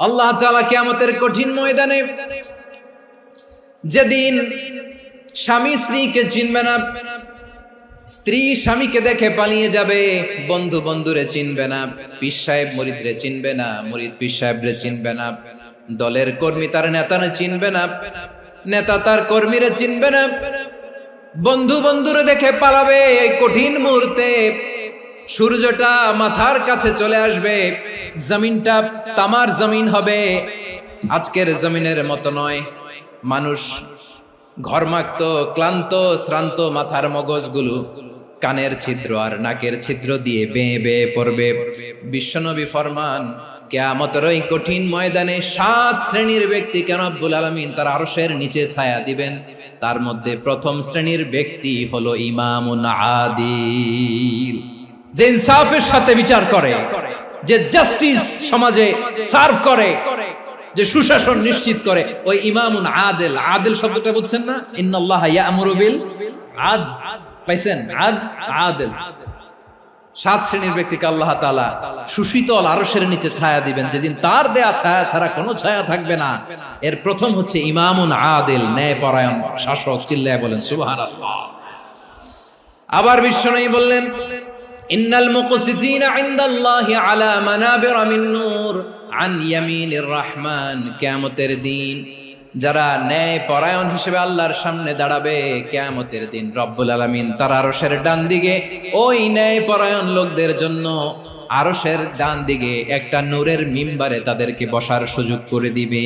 আল্লাহ তাআলা কিয়ামতের কঠিন ময়দানে যেদিন স্বামী স্ত্রীকে চিনবে না, স্ত্রী স্বামীকে দেখে পালিয়ে যাবে, বন্ধু বন্ধুরে চিনবে না, পীর সাহেব মুরিদরে চিনবে না, মুরিদ পীর সাহেবরে চিনবে না, দলের কর্মী তার নেতারে চিনবে না, নেতা তার কর্মীরে চিনবে না, বন্ধু বন্ধুরে দেখে পালাবে। এই কঠিন মুহূর্তে সূর্যটা মাথার কাছে চলে আসবে, জমিনটা তামার জমিন হবে, আজকের জমিনের মতো নয়। মানুষ ঘর্মাক্ত, ক্লান্ত, শ্রান্ত মাথার মগজগুলো কানের ছিদ্র আর নাকের ছিদ্র দিয়ে বেয়ে বেয়ে পড়বে। বিশ্বনবী ফরমান, কিয়ামতের ওই কঠিন ময়দানে 7 শ্রেণীর ব্যক্তিকে রব্বুল আলামিন তার আরশের নিচে ছায়া দিবেন। তার মধ্যে প্রথম শ্রেণীর ব্যক্তি হলো ইমামুন আদিল, যে ইনসাফের সাথে বিচার করে, যে জাস্টিস সমাজে সার্ভ করে, যে সুশাসন নিশ্চিত করে, ওই ইমামুন আদিল। আদিল শব্দটা বুঝছেন না? ইন্নাল্লাহা ইয়া'মুরু বিল আদল, পাইছেন? আদিল। 7 শ্রেণীর ব্যক্তিকে আল্লাহ তাআলা সুশীতল আরশের নিচে ছায়া দিবেন, যেদিন তার দেয়া ছায়া ছাড়া কোনো ছায়া থাকবে না। এর প্রথম হচ্ছে ইমামুন আদিল, ন্যায়পরায়ণ শাসক। চিল্লায় বলেন সুবহানাল্লাহ। আবার বিশ্বনবী বললেন, ইন্নাল মুকসিতিনা ইনদাল্লাহি আলা মানাবিরা মিন নূর আন ইয়ামিনির রহমান। কিয়ামতের দিন যারা ন্যায় পরায়ণ হিসেবে আল্লাহর সামনে দাঁড়াবে, কিয়ামতের দিন রব্বুল আলামিন তার আরশের ডান দিকে ওই ন্যায় পরায়ণ লোকদের জন্য আরশের ডান দিকে একটা নূরের মিম্বারে তাদেরকে বসার সুযোগ করে দিবে।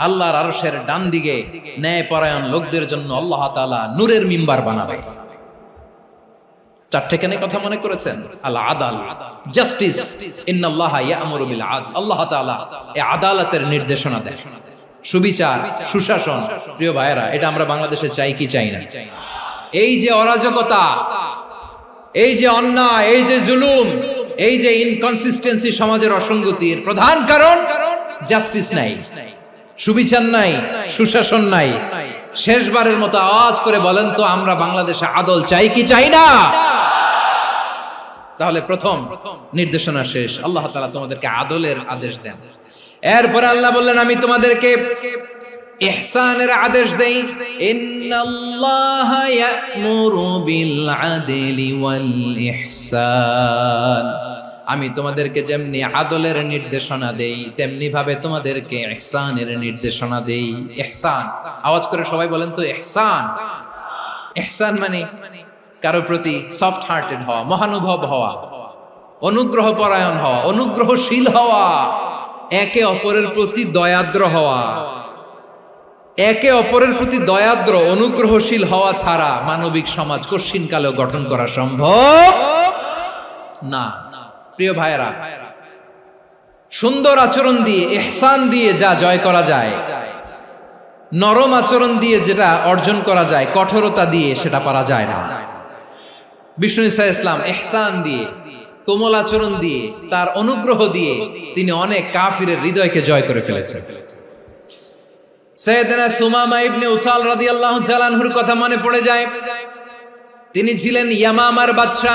আল্লাহর আরশের ডান দিকে ন্যায় পরায়ণ লোকদের জন্য আল্লাহ তাআলা নূরের মিম্বার বানাবে। 4টে কেন কথা মনে করেছেন? আল আদাল, জাস্টিস। ইন্নাল্লাহা ইয়া'মুরু বিল আদল। আল্লাহ তাআলা এই আদালতের নির্দেশনা দেন, সুবিচার, সুশাসন। প্রিয় ভাইয়েরা, এটা আমরা বাংলাদেশে চাই কি চাই না? এই যে অরাজকতা, এই যে অন্যায়, এই যে জুলুম, এই যে ইনকনসিস্টেন্সি সমাজের অসঙ্গতির প্রধান কারণ জাস্টিস নাই, সুবিচার নাই, সুশাসন নাই। শেষবারের মতো আওয়াজ করে বলেন তো, আমরা বাংলাদেশে আদল চাই কি চাই না? তাহলে প্রথম নির্দেশনা শেষ। আল্লাহ তাআলা তোমাদেরকে আদলের আদেশ দেন। এরপরে আল্লাহ বললেন, আমি তোমাদেরকে ইহসানের আদেশ দেই। ইন্নাল্লাহা ইয়া'মুরু বিল আদলি ওয়াল ইহসান। আমি তোমাদেরকে যেমনি আদলের নির্দেশনা দেই, তেমনি ভাবে তোমাদেরকে ইহসানের নির্দেশনা দেই। ইহসান, আওয়াজ করে সবাই বলেন তো ইহসান। ইহসান মানে কারো প্রতি সফট হার্টেড হওয়া, মহানুভব হওয়া, অনুগ্রহ পরায়ণ হওয়া, অনুগ্রহশীল হওয়া, একে অপরের প্রতি দয়াদ্র হওয়া। একে অপরের প্রতি দয়াদ্র, অনুগ্রহশীল হওয়া ছাড়া মানবিক সমাজ কশিনকালেও গঠন করা সম্ভব না। প্রিয় ভাইয়েরা, সুন্দর আচরণ দিয়ে, ইহসান দিয়ে যা জয় করা যায়, নরম আচরণ দিয়ে যেটা অর্জন করা যায়, কঠোরতা দিয়ে সেটা পারা যায় না। বিষ্ণু ঈসা ইসলাম ইহসান দিয়ে, কোমল আচরণ দিয়ে, তার অনুগ্রহ দিয়ে তিনি অনেক কাফিরের হৃদয়কে জয় করে ফেলেছেন। সাইয়েদনা সুমামা ইবনে উসাল রাদিয়াল্লাহু তাআলা আনহুর কথা মনে পড়ে যায়। তিনি ছিলেন ইয়ামামার বাদশা।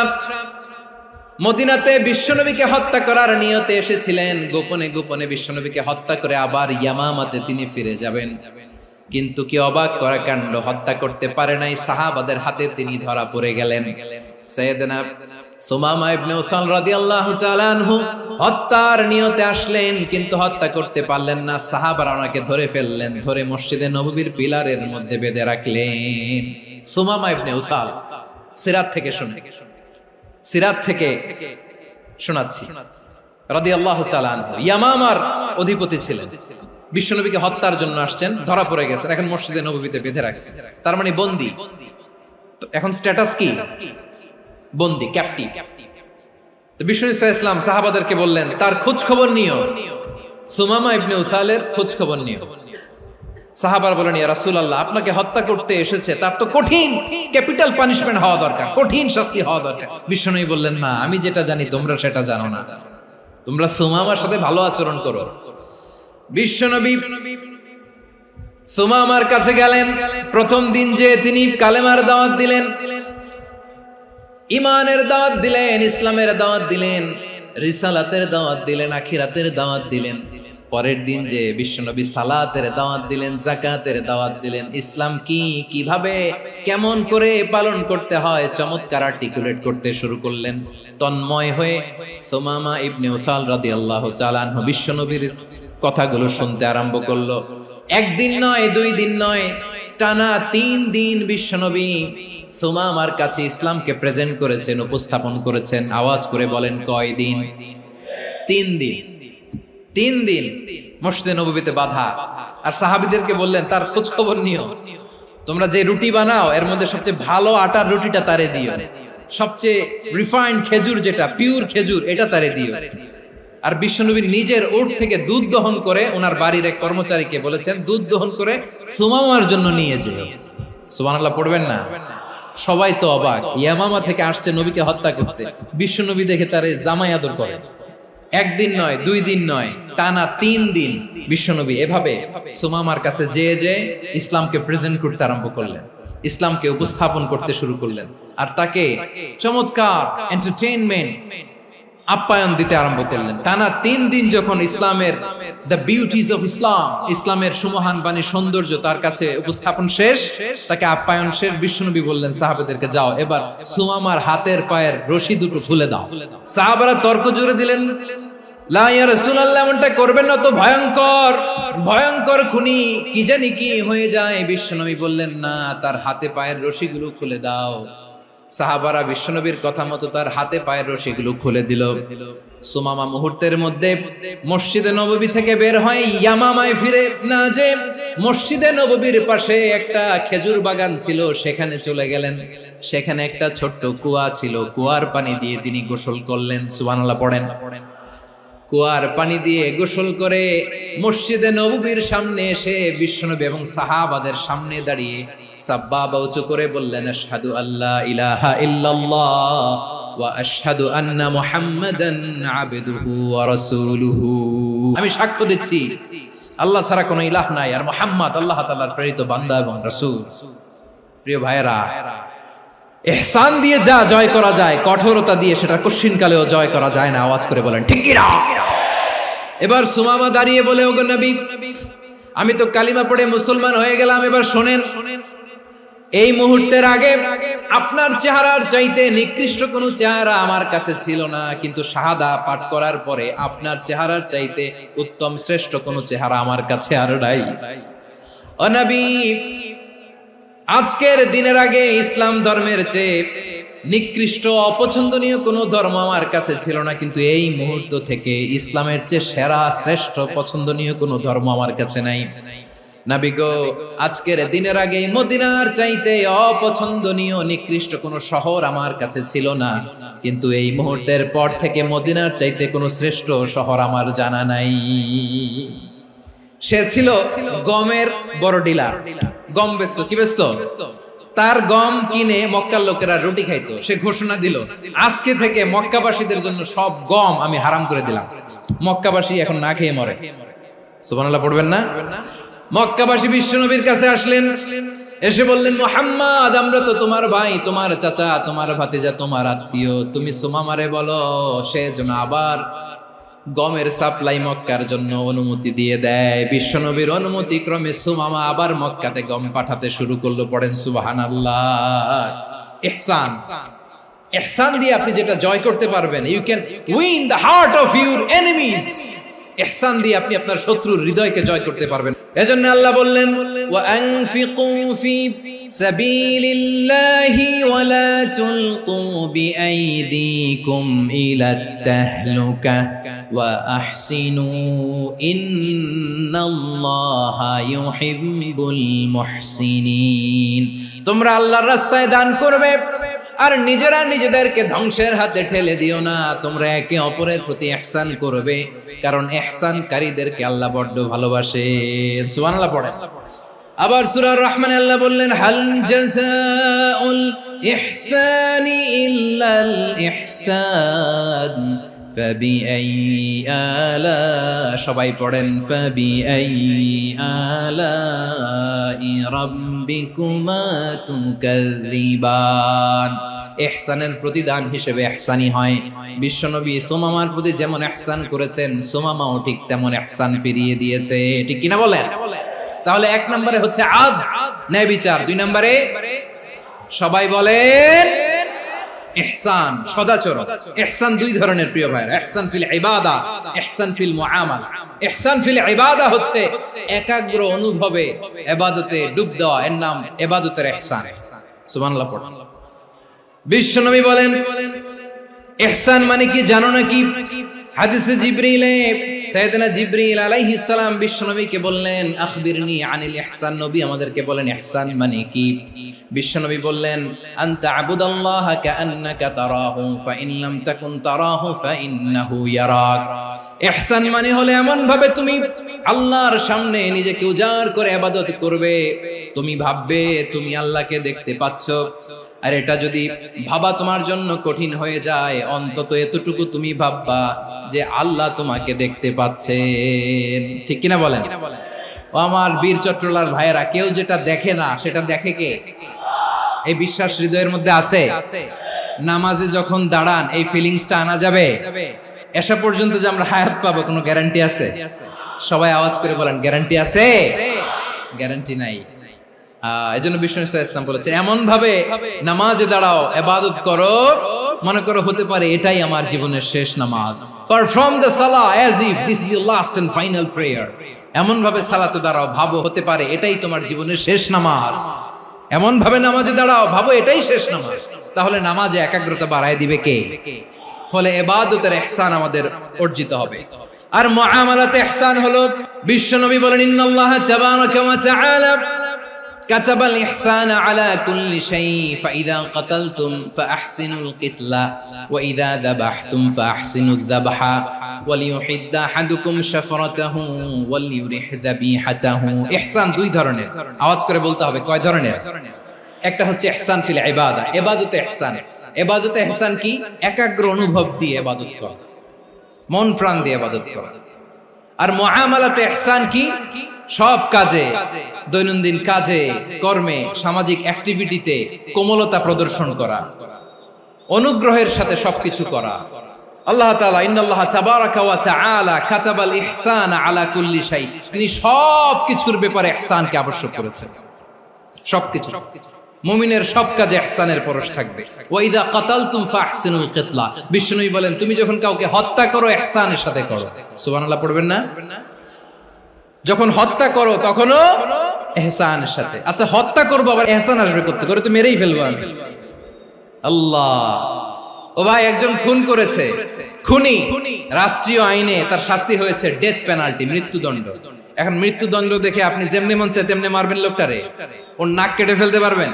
মদিনাতে বিশ্বনবীকে হত্যা করার নিয়তে এসেছিলেন। গোপনে গোপনে বিশ্বনবীকে হত্যা করে আবার ইয়ামামাতে তিনি ফিরে যাবেন। কিন্তু কি অবাক করা কাণ্ড, হত্যা করতে পারে নাই, সাহাবাদের হাতে তিনি ধরা পড়ে গেলেন। সাইয়েদনা সুমামা ইবনে উসাল রাদিয়াল্লাহু তাআলা আনহু হত্যার নিয়তে আসলেন, কিন্তু হত্যা করতে পারলেন না। সাহাবারা ওনাকে ধরে ফেললেন, ধরে মসজিদে নববীর পিলারের মধ্যে বেঁধে রাখলেন। সুমামা ইবনে উসাল, সিরাত থেকে শুনে, সিরাত থেকে শোনাচ্ছি, রাদিয়াল্লাহু তাআলা আনহু ইয়ামামার অধিপতি ছিলেন। বিশ্বনবীকে হত্যার জন্য আসছেন, ধরা পড়ে গেছেন, এখন মসজিদে নববীতে বেঁধে রাখছে। তার মানে বন্দী। এখন স্ট্যাটাস কি? বন্দী, ক্যাপটিভ। তো বিষ্ণু ঈসা ইসলাম সাহাবাদেরকে বললেন, তার খোঁজ খবর নিও, সুমামা ইবনে উসালের খোঁজ খবর নিও। সাহাবার বলেন, ইয়া রাসূলুল্লাহ, আপনাকে হত্যা করতে এসেছে, তার তো কঠিন ক্যাপিটাল পানিশমেন্ট হওয়া দরকার, কঠিন শাস্তি হওয়া দরকার। বিশ্বনবী বললেন, না, আমি যেটা জানি তোমরা সেটা জানো না, তোমরা সুমামার সাথে ভালো আচরণ করো। বিশ্বনবী সুমামার কাছে গেলেন। প্রথম দিন যে তিনি কালেমার দাওয়াত দিলেন, ইমানের দাওয়াত দিলেন, ইসলামের দাওয়াত দিলেন, রিসালাতের দাওয়াত দিলেন, আখিরাতের দাওয়াত দিলেন। পরের দিন যে বিশ্বনবী সালাতের দাওয়াত দিলেন, যাকাতের দাওয়াত দিলেন, ইসলাম কি, কিভাবে, কেমন করে পালন করতে হয় চমৎকার আর্টিকুলেট করতে শুরু করলেন। তন্ময় হয়ে সুমামা ইবনে উসাল রাদিয়াল্লাহু তাআলা আনহু বিশ্বনবীর কথাগুলো শুনতে আরম্ভ করলো। একদিন নয়, 2 দিন নয়, টানা 3 দিন বিশ্বনবী সুমামার কাছে ইসলামকে প্রেজেন্ট করেছেন, উপস্থাপন করেছেন। আওয়াজ করে বলেন, কয় দিন? 3 দিন। 3 দিন মসজিদে নববীতে বাধা। আর সাহাবীদেরকে বললেন, তার খোঁজ খবর নিও, তোমরা যে রুটি বানাও এর মধ্যে সবচেয়ে ভালো আটার রুটিটা তারে দিও, সবচেয়ে রিফাইন্ড খেজুর, যেটা পিওর খেজুর, এটা তারে দিও। আর বিশ্বনবী নিজের উট থেকে দুধ দহন করে ওনার বাড়ির এক কর্মচারীকে বলেছেন, দুধ দহন করে সুমামার জন্য নিয়ে যেও। সুবহানাল্লাহ পড়বেন না? সবাই তো অবাক, ইয়ামামা থেকে আসছে নবীকে হত্যা করতে, বিশ্বনবী দেখে তারে জামাই আদর করে। একদিন নয়, 2 দিন নয়, টানা 3 দিন বিশ্বনবী এভাবে সুমামার কাছে যেয়ে ইসলামকে প্রেজেন্ট করতে আরম্ভ করলেন, ইসলামকে উপস্থাপন করতে শুরু করলেন। আর তাকে চমৎকার এন্টারটেইনমেন্ট, আপ্যায়ন দিতে আরম্ভ করলেন। টানা 3 দিন যখন ইসলামের দ্য বিউটিজ অফ ইসলাম, ইসলামের সুমহান বাণী, সৌন্দর্য তার কাছে উপস্থাপন শেষ, তাকে আপ্যায়ন শেষ, বিশ্বনবী বললেন সাহাবাদেরকে, যাও এবার সুমামার হাতের পায়ের রশি দুটো খুলে দাও। সাহাবারা তর্ক জুড়ে দিলেন, লা ইয়া রাসূলুল্লাহ, এমনটা করবেন না, তো ভয়ঙ্কর ভয়ঙ্কর খুনি, কি জানি কি হয়ে যায়। বিশ্বনবী বললেন, না, তার হাতে পায়ের রশিগুলো খুলে দাও। সাহাবারা বিশ্বনবীর কথা মতো তার হাতে পায়ের রশিগুলো খুলে দিল। সুমামা মুহূর্তের মধ্যে মসজিদে নববী থেকে বের হয়, ইয়ামামায় ফিরে না যে মসজিদে নববীর পাশে একটা খেজুর বাগান ছিল, সেখানে চলে গেলেন। সেখানে একটা ছোট্ট কুয়া ছিল, কুয়ার পানি দিয়ে তিনি গোসল করলেন। সুবহানাল্লাহ পড়েন। কুয়ার পানি দিয়ে গোসল করে মসজিদে নববীর সামনে এসে বিশ্বনবী এবং সাহাবাদের সামনে দাঁড়িয়ে সাব্বাবা উঁচু করে বললেন, আশহাদু আল্লা ইলাহা ইল্লাল্লাহ ওয়া আশহাদু আন্না মুহাম্মাদান আবদুহু ওয়া রাসূলুহু। আমি সাক্ষ্য দিচ্ছি আল্লাহ ছাড়া কোনো ইলাহ নাই, আর মুহাম্মদ আল্লাহ তাআলার প্রেরিত বান্দা এবং রাসূল। প্রিয় ভাইয়েরা, ইহসান দিয়ে যা জয় করা যায়, কঠোরতা দিয়ে সেটা কঠিনকালেও জয় করা যায় না। আওয়াজ করে বলেন, ঠিক কি না? এবার সুমামা দাঁড়িয়ে বলে, ওগো নবী, আমি তো কালিমা পড়ে মুসলমান হয়ে গেলাম, এবার শোনেন, এই মুহূর্তের আগে আপনার চেহারার চাইতে নিকৃষ্ট কোনো চেহারা আমার কাছে ছিল না, কিন্তু শাহাদা পাঠ করার পরে আপনার চেহারার চাইতে উত্তম শ্রেষ্ঠ কোনো চেহারা আমার কাছে আর নাই। ও নবী, আজকের দিনের আগে ইসলাম ধর্মের চেয়ে নিকৃষ্ট অপছন্দনীয় কোনো ধর্ম আমার কাছে ছিল না, কিন্তু এই মুহূর্ত থেকে ইসলামের চেয়ে সেরা শ্রেষ্ঠ পছন্দনীয় কোনো ধর্ম আমার কাছে নাই। নবী গো, আজকের দিনের আগে মদিনার চাইতে অপছন্দনীয় নিকৃষ্ট কোনো শহর আমার কাছে ছিল না, কিন্তু এই মুহূর্তের পর থেকে মদিনার চাইতে কোনো শ্রেষ্ঠ শহর আমার জানা নাই। সে ছিল গমের বড় ডিলার, গম বেচতো। কি বেচতো? তার গম কিনে মক্কার লোকেরা রুটি খাইতো। সে ঘোষণা দিল, আজকে থেকে মক্কাবাসীদের জন্য সব গম আমি হারাম করে দিলাম, মক্কাবাসী এখন না খেয়ে মরে। সুবহানাল্লাহ পড়বেন না? মক্কাবাসী বিশ্বনবীর কাছে আসলেন, এসে বললেন, মুহাম্মদ, আমরা তো তোমার ভাই, তোমার চাচা, তোমার ভাতিজা, তোমার আত্মীয়, তুমি সুমামারে বলো সে যেন আবার গমের সাপ্লাই মক্কার জন্য অনুমতি দিয়ে দেয়। বিশ্বনবীর অনুমতি ক্রমে সুমামা আবার মক্কাতে গম পাঠাতে শুরু করলো। পড়েন সুবহানাল্লাহ। ইহসান, ইহসান দিয়ে আপনি যেটা জয় করতে পারবেন, you can win the heart of your enemies. ইহসান দিয়ে আপনি আপনার শত্রুর হৃদয়কে জয় করতে পারবেন। এজন্য আল্লাহ বললেন, ওয়া আনফিকু ফি সাবিলিল্লাহি ওয়া লা তুলকু বিআইদিকুম ইলাত তাহলুকা ওয়া আহসিনু ইন্নাল্লাহা ইউহিব্বুল মুহসিনিন। তোমরা আল্লাহর রাস্তায় দান করবে আর নিজেরা নিজেদেরকে ধ্বংসের হাতে ঠেলে দিও না। তোমরা একে অপরের প্রতি ইহসান করবে, কারণ ইহসানকারীদেরকে আল্লাহ বড় ভালোবাসেন। সুবহানাল্লাহ পড়েন। আবার সূরা রহমানে আল্লাহ বললেন, হাল জাযাউল ইহসানি ইল্লাল ইহসান ফাবিআইয়ি আলা, সবাই পড়েন ফাবিআইয়ি আলাই রাব্বিকুমা তুকাযযিবান। ইহসানের প্রতিদান হিসেবে ইহসানি হয়। বিশ্বনবী সুমামার প্রতি যেমন ইহসান করেছেন, সুমামাও ঠিক তেমন ইহসান ফিরিয়ে দিয়েছে। ঠিক কিনা বলেন? তাহলে এক নম্বরে হচ্ছে আদ, ন্যায় বিচার। দুই নম্বরে সবাই বলেন ইহসান, সদাচরণ। ইহসান দুই ধরনের প্রিয় ভাইরা, ইহসান ফিল ইবাদা, ইহসান ফিল মুআমালা। ইহসান ফিল ইবাদা হচ্ছে একাগ্র অনুভবে ইবাদতে ডুব দেওয়া, এর নাম ইবাদতের ইহসান। সুবহানাল্লাহ পড়ুন। বিশ্বনবী বলেন ইহসান মানে কি জানো নাকি? হাদিসে জিবরিলে সাইয়েদনা জিবরিল আলাইহিস সালাম বিশ্বনবীকে বললেন আখবিরনি আনিল ইহসান। নবী আমাদেরকে বলেন ইহসান মানে কি? বিশ্বনবী বললেন আনতা আবুদাল্লাহা কাআন্নাকা তারাহু ফাইন লাম তাকুন তারাহু ফাইন্নাহু ইয়ারাক। ইহসান মানে হলো এমন ভাবে তুমি আল্লাহর সামনে নিজেকে উজাড় করে ইবাদত করবে, তুমি ভাববে তুমি আল্লাহকে দেখতে পাচ্ছ। আর এটা যদি ভাবা তোমার জন্য কঠিন হয়ে যায়, অন্তত এতটুকু তুমি ভাববা যে আল্লাহ তোমাকে দেখতে পাচ্ছেন। ঠিক কিনা বলেন? ও আমার বীর চট্টলার ভাইয়েরা, কেউ যেটা দেখে না সেটা দেখে কে? এই বিশ্বাস হৃদয়ের মধ্যে আছে? নামাজে যখন দাঁড়ান এই ফিলিংসটা আনা যাবে? এসা পর্যন্ত যে আমরা হায়াত পাবো কোনো গ্যারান্টি আছে? সবাই আওয়াজ করে বলেন গ্যারান্টি আছে? গ্যারান্টি নাই। এজন্য বিষ্ণু ইসলাম বলেছে এমন ভাবে নামাজে দাঁড়াও, ইবাদত করো, মনে করো হতে পারে এটাই আমার জীবনের শেষ নামাজ। Perform the salah as if this is your last and final prayer. এমন ভাবে সালাতে দাঁড়াও, ভাবো হতে পারে এটাই তোমার জীবনের শেষ নামাজ। এমন ভাবে নামাজে দাঁড়াও, ভাবো এটাই শেষ নামাজ। তাহলে নামাজে একাগ্রতা বাড়ায় দিবে কে? ফলে ইবাদতের ইহসান আমাদের অর্জিত হবে। আর মুআমালাতে ইহসান হলো, বিশ্বনবী বলেন ইন্নাল্লাহা তাবারাকা ওয়া তাআলা কাতাবাল ইহসানা আলা কুল্লি শাই ফাইযা কাতালতুম ফাআহসিনুল কিতলা ওয়া ইযা যাবাহতুম ফাআহসিনুয যাবহা ওয়ালিয়ুহিদ্দা আহাদুকুম শাফরাতাহু ওয়ালিয়ুরিহ যাবিহাতাহু। ইহসান দুই ধরনের, আওয়াজ করে বলতে হবে কয় ধরনের? একটা হচ্ছে ইহসান ফিল ইবাদা, ইবাদতে ইহসান। ইবাদতে ইহসান কি? একাগ্র অনুভব দিয়ে ইবাদত করা, মন প্রাণ দিয়ে ইবাদত করা। আর মুআমালাতে ইহসান কি? সব কাজে, দৈনন্দিন কাজে, কর্মে, সামাজিক অ্যাক্টিভিটিতে কোমলতা প্রদর্শন করা, অনুগ্রহের সাথে সবকিছু করা। আল্লাহ তাআলা ইন্নাল্লাহা তাবারাকা ওয়া তাআলা কাতাবাল ইহসানা আলা কুল্লি শাই, তিনি সবকিছুর ব্যাপারে ইহসানকে আবশ্যক করেছেন। সবকিছু, মুমিনের সব কাজে ইহসানের পরশ থাকবে। ওয়া ইযা কাতালতুম ফাহসিনুল কিতলা, বিষ্ণুই বলেন তুমি যখন কাউকে হত্যা করো ইহসানের সাথে করো। সুবহানাল্লাহ পড়বেন না? যখন হত্যা করো তখনও ইহসানের সাথে। আচ্ছা হত্যা করবো আবার ইহসান আসবে করতে করে তো মেরেই ফেলবো আমি। আল্লাহ, ও ভাই একজন খুন করেছে, খুনি, রাষ্ট্রীয় আইনে তার শাস্তি হয়েছে ডেথ পেনাল্টি, মৃত্যুদণ্ড। এখন মৃত্যুদণ্ড দেখে আপনি যেমনি মন চায় তেমনি মারবেন লোকটারে? ওর নাক কেটে ফেলতে পারবেন?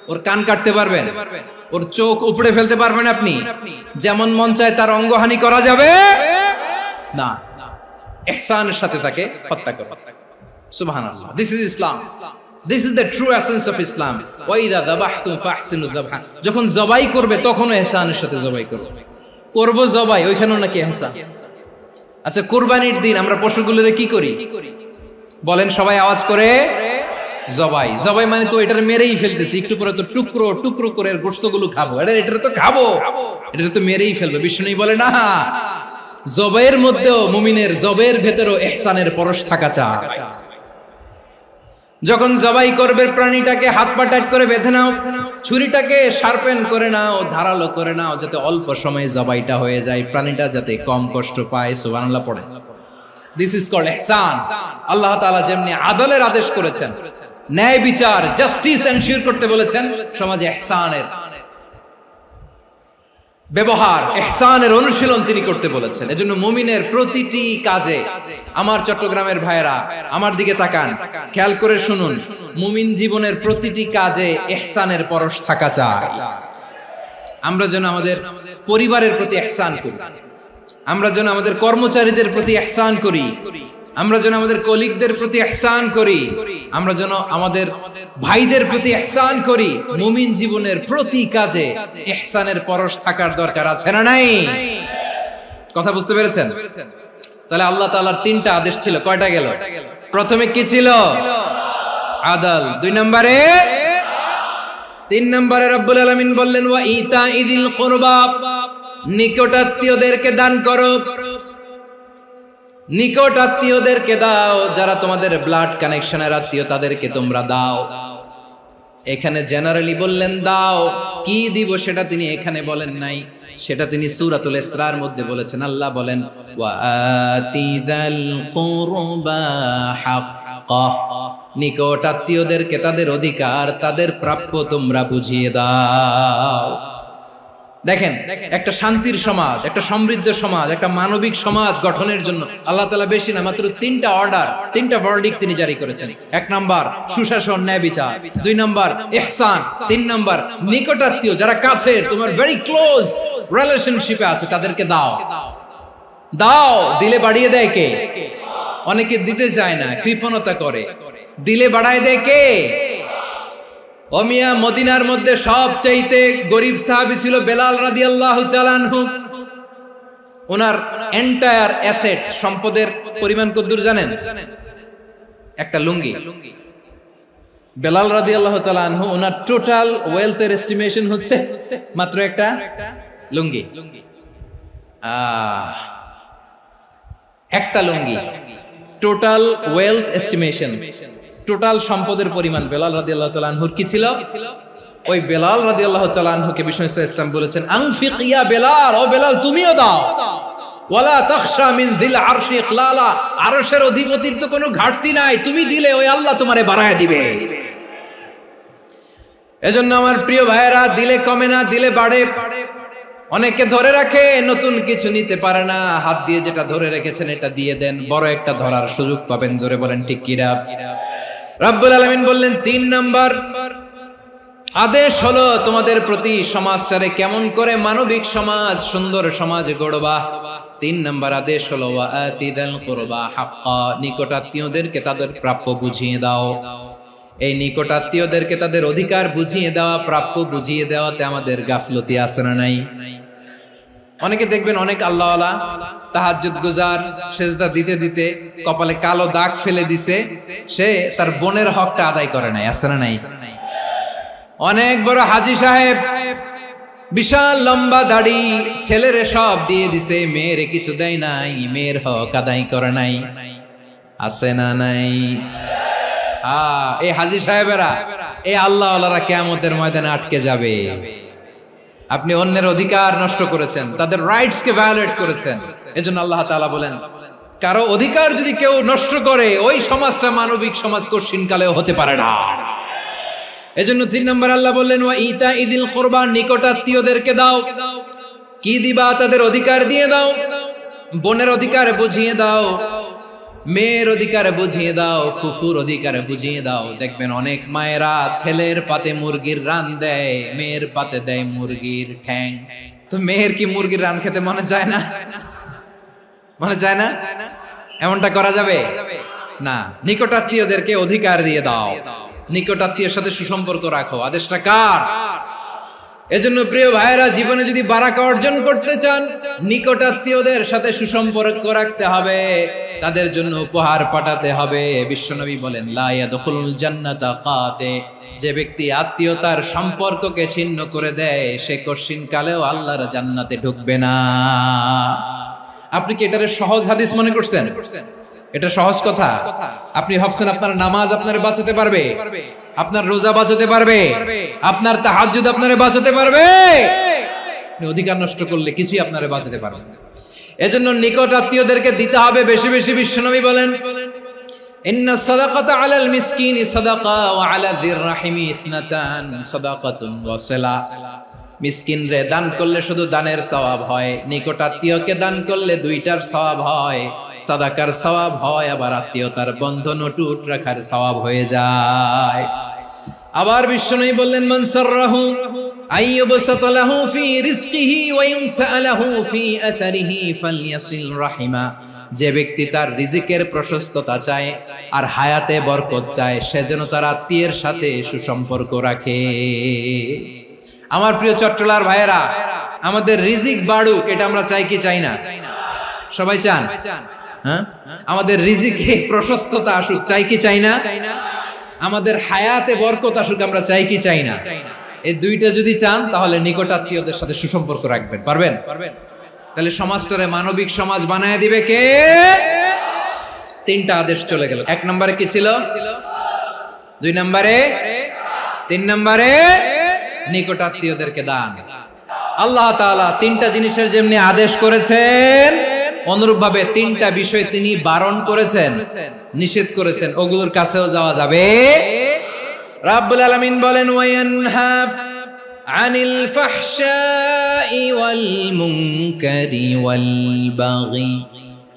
ওর কান কাটতে পারবেন? ওর চোখ উপড়ে ফেলতে পারবেন আপনি? যেমন মন চায় তার অঙ্গহানি করা যাবে না। ইহসানের সাথে তাকে হত্যা করো। সুবহানাল্লাহ, this is Islam, this is the true essence of Islam. ওয়া ইযা যাবাহতুম ফাহসিনুয যাবহা, যখন জবাই করবে তখনও ইহসানের সাথে জবাই করবে। করব জবাই, ওইখানেও নাকি ইহসান। আচ্ছা কুরবানির দিন আমরা পশুগুলোরে কি করি বলেন সবাই আওয়াজ করে? জবাই। জবাই মানে তো এটারে মেরেই ফেলতেছি, একটু পরে তো টুকরো টুকরো করে গোশতগুলো খাবো, এটা তো খাবো, এটা তো মেরেই ফেলবো। বিষ্ণু বলে না, জবাইয়ের মধ্যেও মুমিনের জবাইয়ের ভেতরেও ইহসানের পরশ থাকা চাই। যখন জবাই করবে প্রাণীটাকে হাত পা টাইট করে বেঁধে নাও, ছুরিটাকে শার্পেন করে নাও, ধারালো করে নাও, যাতে অল্প সময়ে জবাইটা হয়ে যায়, প্রাণীটা যাতে কম কষ্ট পায়। সুবহানাল্লাহ পড়ে। দিস ইজ কল্ড ইহসান। আল্লাহ তাআলা যেমনি আদলের আদেশ করেছেন, ন্যায় বিচার, জাস্টিস এনশিওর করতে বলেছেন, সমাজে ইহসানের ব্যবহার, ইহসানের অনুশীলন তিনি করতে বলেছেন। এজন্য মুমিনের প্রতিটি কাজে, আমার চট্টগ্রামের ভাইয়েরা আমার দিকে তাকান, খেয়াল করে শুনুন, মুমিন জীবনের প্রতিটি কাজে ইহসানের পরশ থাকা চাই। আমরা যেন আমাদের পরিবারের প্রতি ইহসান করি, আমরা যেন আমাদের কর্মচারীদের প্রতি ইহসান করি, আমরা যেন আমাদের কলিগদের প্রতি ইহসান করি, আমরা যেন আমাদের ভাইদের প্রতি ইহসান করি। মুমিন জীবনের প্রতি কাজে ইহসানের পরশ থাকার দরকার আছে না নাই? কথা বুঝতে পেরেছেন? তাহলে আল্লাহ তাআলার তিনটা আদেশ ছিল, কয়টা গেল? প্রথমে কি ছিল? আদল। 2 নম্বরে, 3 নম্বরে রব্বুল আলামিন বললেন ওয়া ইতাইদিল কুরবা, নিকটাত্মীয়দেরকে দান করো। নিকট আত্মীয়দেরকে দাও, যারা তোমাদের ব্লাড কানেকশনের আত্মীয় তাদেরকে তোমরা দাও। এখানে জেনারেলি বললেন দাও, কি দিব সেটা তিনি এখানে বলেন নাই, সেটা তিনি সূরাতুল ইসরার মধ্যে বলেছেন। আল্লাহ বলেন ওয়া আতিযাল কুরবা হাক্কাহ, নিকট আত্মীয়দেরকে তাদের অধিকার, তাদের প্রাপ্য তোমরা বুঝিয়ে দাও। দেখেন, একটা শান্তির সমাজ, একটা সমৃদ্ধ সমাজ, একটা মানবিক সমাজ গঠনের জন্য আল্লাহ তাআলা বেশি না, মাত্র 3টা অর্ডার, 3টা ভার্ডিক্ট তিনি জারি করেছেন। 1 নাম্বার সুশাসন, ন্যায় বিচার। 2 নাম্বার ইহসান। 3 নাম্বার নিকটাত্মীয়, যারা কাছের, তোমার ভেরি ক্লোজ রিলেশনশিপে আছে, তাদেরকে দাও। দাও, দিলে বাড়িয়ে দেয় কে? অনেকে দিতে চায় না, কৃপণতা করে। দিলে বাড়ায় দেয় কে? ও মিয়া, মদিনার মধ্যে সবচাইতে গরিব সাহাবী ছিল বেলাল রাদিয়াল্লাহু তাআলা আনহু। ওনার এন্টায়ার অ্যাসেট, সম্পদের পরিমাণ কতদূর জানেন? একটা লুঙ্গি। বেলাল রাদিয়াল্লাহু তাআলা আনহু, ওনার টোটাল ওয়েলথের এস্টিমেশন হচ্ছে মাত্র একটা লুঙ্গি। একটা লুঙ্গি, টোটাল ওয়েলথ এস্টিমেশন, টোটাল সম্পদের পরিমাণ বেলাল রাদিয়াল্লাহু তাআলা আনহুর কি ছিল? ওই বেলাল রাদিয়াল্লাহু তাআলা আনহুকে বিষ্ণু ইসলাম বলেছেন আনফিক ইয়া বেলাল, ও বেলাল তুমিও দাও। ওয়ালা তাখশা মিন যিল আরশি ইখলালা, আরশের অধিপতির তো কোনো ঘাটতি নাই, তুমি দিলে ওই আল্লাহ তোমারে বাড়ায় দিবে। এজন্য আমার প্রিয় ভাইয়েরা, দিলে কমে না, দিলে বাড়ে। অনেকে ধরে রাখে, নতুন কিছু নিতে পারে না, হাত দিয়ে যেটা ধরে রেখেছেন এটা দিয়ে দেন, বড় একটা ধরার সুযোগ পাবেন। জোরে বলেন ঠিক কিনা? রব্বুল আলামিন বললেন 3 নাম্বার আদেশ হলো তোমাদের প্রতি সমাজটারে কেমন করে মানবিক সমাজ, সুন্দর সমাজ গড়বা। 3 নাম্বার আদেশ হলো ওয়া আতিদাল কুরবা হাক্কা, নিকটাত্মীয়দেরকে তাদের প্রাপ্য বুঝিয়ে দাও। এই নিকটাত্মীয়দেরকে তাদের অধিকার বুঝিয়ে দেওয়া, প্রাপ্য বুঝিয়ে দেওয়াতে আমাদের গাফলতি আছে না নাই? অনেকে দেখবেন অনেক আল্লাহওয়ালা, তাহাজ্জুদ গুজার, সেজদা দিতে দিতে কপালে কালো দাগ ফেলে দিছে, সে তার বোনের হকটা আদায় করে নাই, আছে না নাই? অনেক বড় হাজী সাহেব, বিশাল লম্বা দাড়ি, ছেলেরে সব দিয়ে দিছে, মেয়েরে কিছু দেয় নাই, মেয়ের হক আদায় করে নাই, আছে না নাই? এই হাজী সাহেবেরা, এই আল্লাহওয়ালারা কিয়ামতের ময়দানে আটকে যাবে। আপনি অন্যের অধিকার নষ্ট করেছেন, তাদের রাইটস কে ভায়োলেট করেছেন। এজন্য আল্লাহ তাআলা বলেন, কারো অধিকার যদি কেউ নষ্ট করে, ওই সমাজটা মানবিক সমাজ কঠিনকালেও হতে পারে না। এজন্য 3 নম্বর আল্লাহ বললেন ওয়া ইতাইদিল কুরবা, নিকটাত্মীয়দেরকে দাও। কি দিবা? তাদের অধিকার দিয়ে দাও। বোনের অধিকার বুঝিয়ে দাও, মেয়ের অধিকার বুঝিয়ে দাও, ফুফুর অধিকার বুঝিয়ে দাও। দেখবেন অনেক মায়েরা ছেলের পাতে মুরগির রান দেয়, মেয়ের পাতে দেয় মুরগির ঠ্যাং। তো মেয়ের কি মুরগির রান খেতে মনে যায় না? মনে যায় না? এমনটা করা যাবে না। নিকটাত্মীয়দেরকে অধিকার দিয়ে দাও, নিকটাত্মীয়ের সাথে সুসম্পর্ক রাখো। আদেশটা কার? এজন্য প্রিয় ভাইয়েরা, জীবনে যদি বারাকা অর্জন করতে চান, নিকটাত্মীয়দের সাথে সুসম্পর্ক রাখতে হবে, তাদের জন্য উপহার পাঠাতে হবে। বিশ্বনবী বলেন লা ইয়াদখুলুল জান্নাতা কাতে, যে ব্যক্তি আত্মীয়তার সম্পর্ককে ছিন্ন করে দেয়, সে কঠিন কালেও আল্লাহর জান্নাতে ঢুকবে না। আপনি কি এটারে সহজ হাদিস মনে করছেন? এটা সহজ কথা? আপনি ভাবছেন আপনার নামাজ আপনারে বাঁচাতে পারবে, আপনার রোজা বাঁচাতে পারবে, আপনার তাহাজ্জুদ আপনারে বাঁচাতে পারবে? অধিকার নষ্ট করলে কিছুই আপনারে বাঁচাতে পারবে না। এজন্য নিকট আত্মীয়দেরকে দিতে হবে বেশি বেশি। বিশ্বনবী বলেন ইন্না সাদাকাতা আলাল মিসকিনি সাদাকা ওয়া আলা যির রাহিমি ইসনাতান সাদাকাতুন ওয়া সিলা। মিসকিন রে দান করলে শুধু দানের সওয়াব হয়, নিকট আত্মীয়কে দান করলে 2টার সওয়াব হয়, সাদাকার সওয়াব হয়, আবার আত্মীয়তার বন্ধন অটুট রাখার সওয়াব হয়ে যায়। আবার বিশ্বনবী বললেন মান সাররাহু আইয়ুবসাতা লাহু ফি রিজকিহি ওয়া ইনসালাহু ফি আসারিহি ফালইয়াসিল রাহিমা। যে ব্যক্তি তার রিজিকের প্রশস্ততা চায় আর হায়াতে বরকত চায়, সে যেন তার আত্মীয়ের সাথে সুসম্পর্ক রাখে। আমার প্রিয় চট্টলার ভাইয়েরা, আমাদের রিজিক বাড়ুক, এটা আমরা চাই কি চাই না? সবাই চান? হ্যাঁ, আমাদের রিজিকে প্রশস্ততা আসুক, চাই কি চাই না? আমাদের হায়াতে বরকত আসুক, আমরা চাই কি চাই না? এই দুইটা যদি চান তাহলে নিকটাত্মীয়দের সাথে সুসম্পর্ক রাখবেন। পারবেন? তাহলে সমাজটারে মানবিক সমাজ বানায় দিবে কে? তিনটা আদেশ চলে গেল। 1 নম্বরে কি ছিল? 2 নম্বরে, 3 নম্বরে নিকটাত্মীয়দেরকে দান। আল্লাহ তাআলা তিনটা জিনিসের যেমনি আদেশ করেছেন, অনুরূপ ভাবে তিনটা বিষয় তিনি বারণ করেছেন, নিষেধ করেছেন, ওগুলোর কাছেও যাওয়া যাবে। রাব্বুল আলামিন বলেন, ওয়ায়ানহা আনিল ফাহশাই ওয়াল মুনকারি ওয়াল বাগি।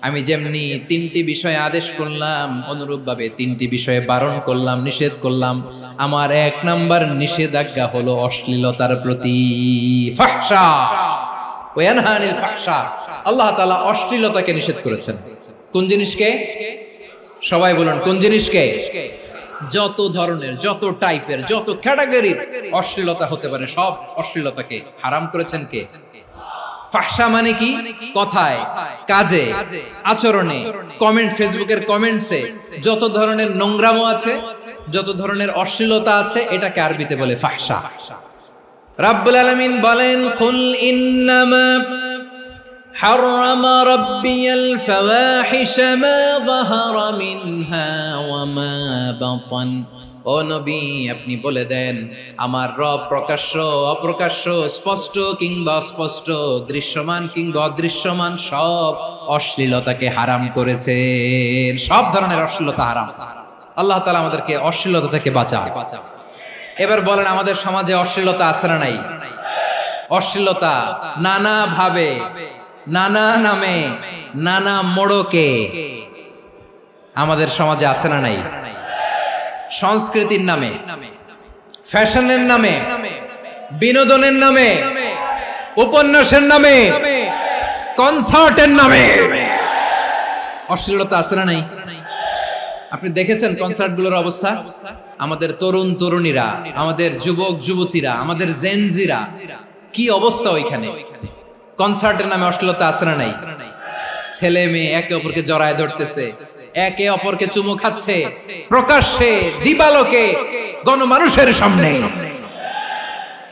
আমি যেমনি তিনটি বিষয়ে আদেশ করলাম, অনুরূপ ভাবে তিনটি বিষয়ে বারণ করলাম, নিষেধ করলাম। আমার 1 নাম্বার নিষেধাজ্ঞা হলো অশ্লীলতার প্রতি। ফাহশা, ওয়ায়ানহা আনিল ফাহশা, আল্লাহ তাআলা অশ্লীলতাকে নিষেধ করেছেন। কোন জিনিসকে? সবাই বলুন, কোন জিনিসকে? যত ধরনের, যত টাইপের, যত ক্যাটাগরির অশ্লীলতা হতে পারে সব অশ্লীলতাকে হারাম করেছেন কে? ফাহশা মানে কি? কথায়, কাজে, আচরণে, কমেন্ট, ফেসবুকের কমেন্টসে যত ধরনের নোংরামো আছে, যত ধরনের অশ্লীলতা আছে, এটাকে আরবিতে বলে ফাহশা। রাব্বুল আলামিন বলেন, কুল ইন্নামা حرم ربي الفواحش ما ظهر منها وما بطن। ও নবী, আপনি বলে দেন, আমার রব প্রকাশ্য, অপ্রকাশ্য, স্পষ্ট কিংবা অস্পষ্ট, দৃশ্যমান কিংবা অদৃশ্যমান সব অশ্লীলতাকে হারাম করেছেন। সব ধরনের অশ্লীলতা হারাম। আল্লাহ তাআলা আমাদেরকে অশ্লীলতা থেকে বাঁচান। এবার বলেন, আমাদের সমাজে অশ্লীলতা আছে না নাই? অশ্লীলতা নানা ভাবে, নানা নামে, নানা মোড়কে আমাদের সমাজে আছে না নাই? সংস্কৃতির নামে, ফ্যাশনের নামে, বিনোদনের নামে, উপন্যাসের নামে, কনসার্টের নামে অশ্লীলতা আছে না নাই? আপনি দেখেছেন কনসার্টগুলোর অবস্থা? আমাদের তরুণ তরুণীরা, আমাদের যুবক যুবতীরা, আমাদের জেনজিরা, কি অবস্থা ওইখানে? কনসার্টের নামে অশ্লীলতা আছে না নাই? ছেলে মেয়ে একে অপরকে জড়ায় ধরতেছে, একে অপরকে চুমু খাচ্ছে, প্রকাশ্যে, দিবালোকে, গণমানুষের সামনে।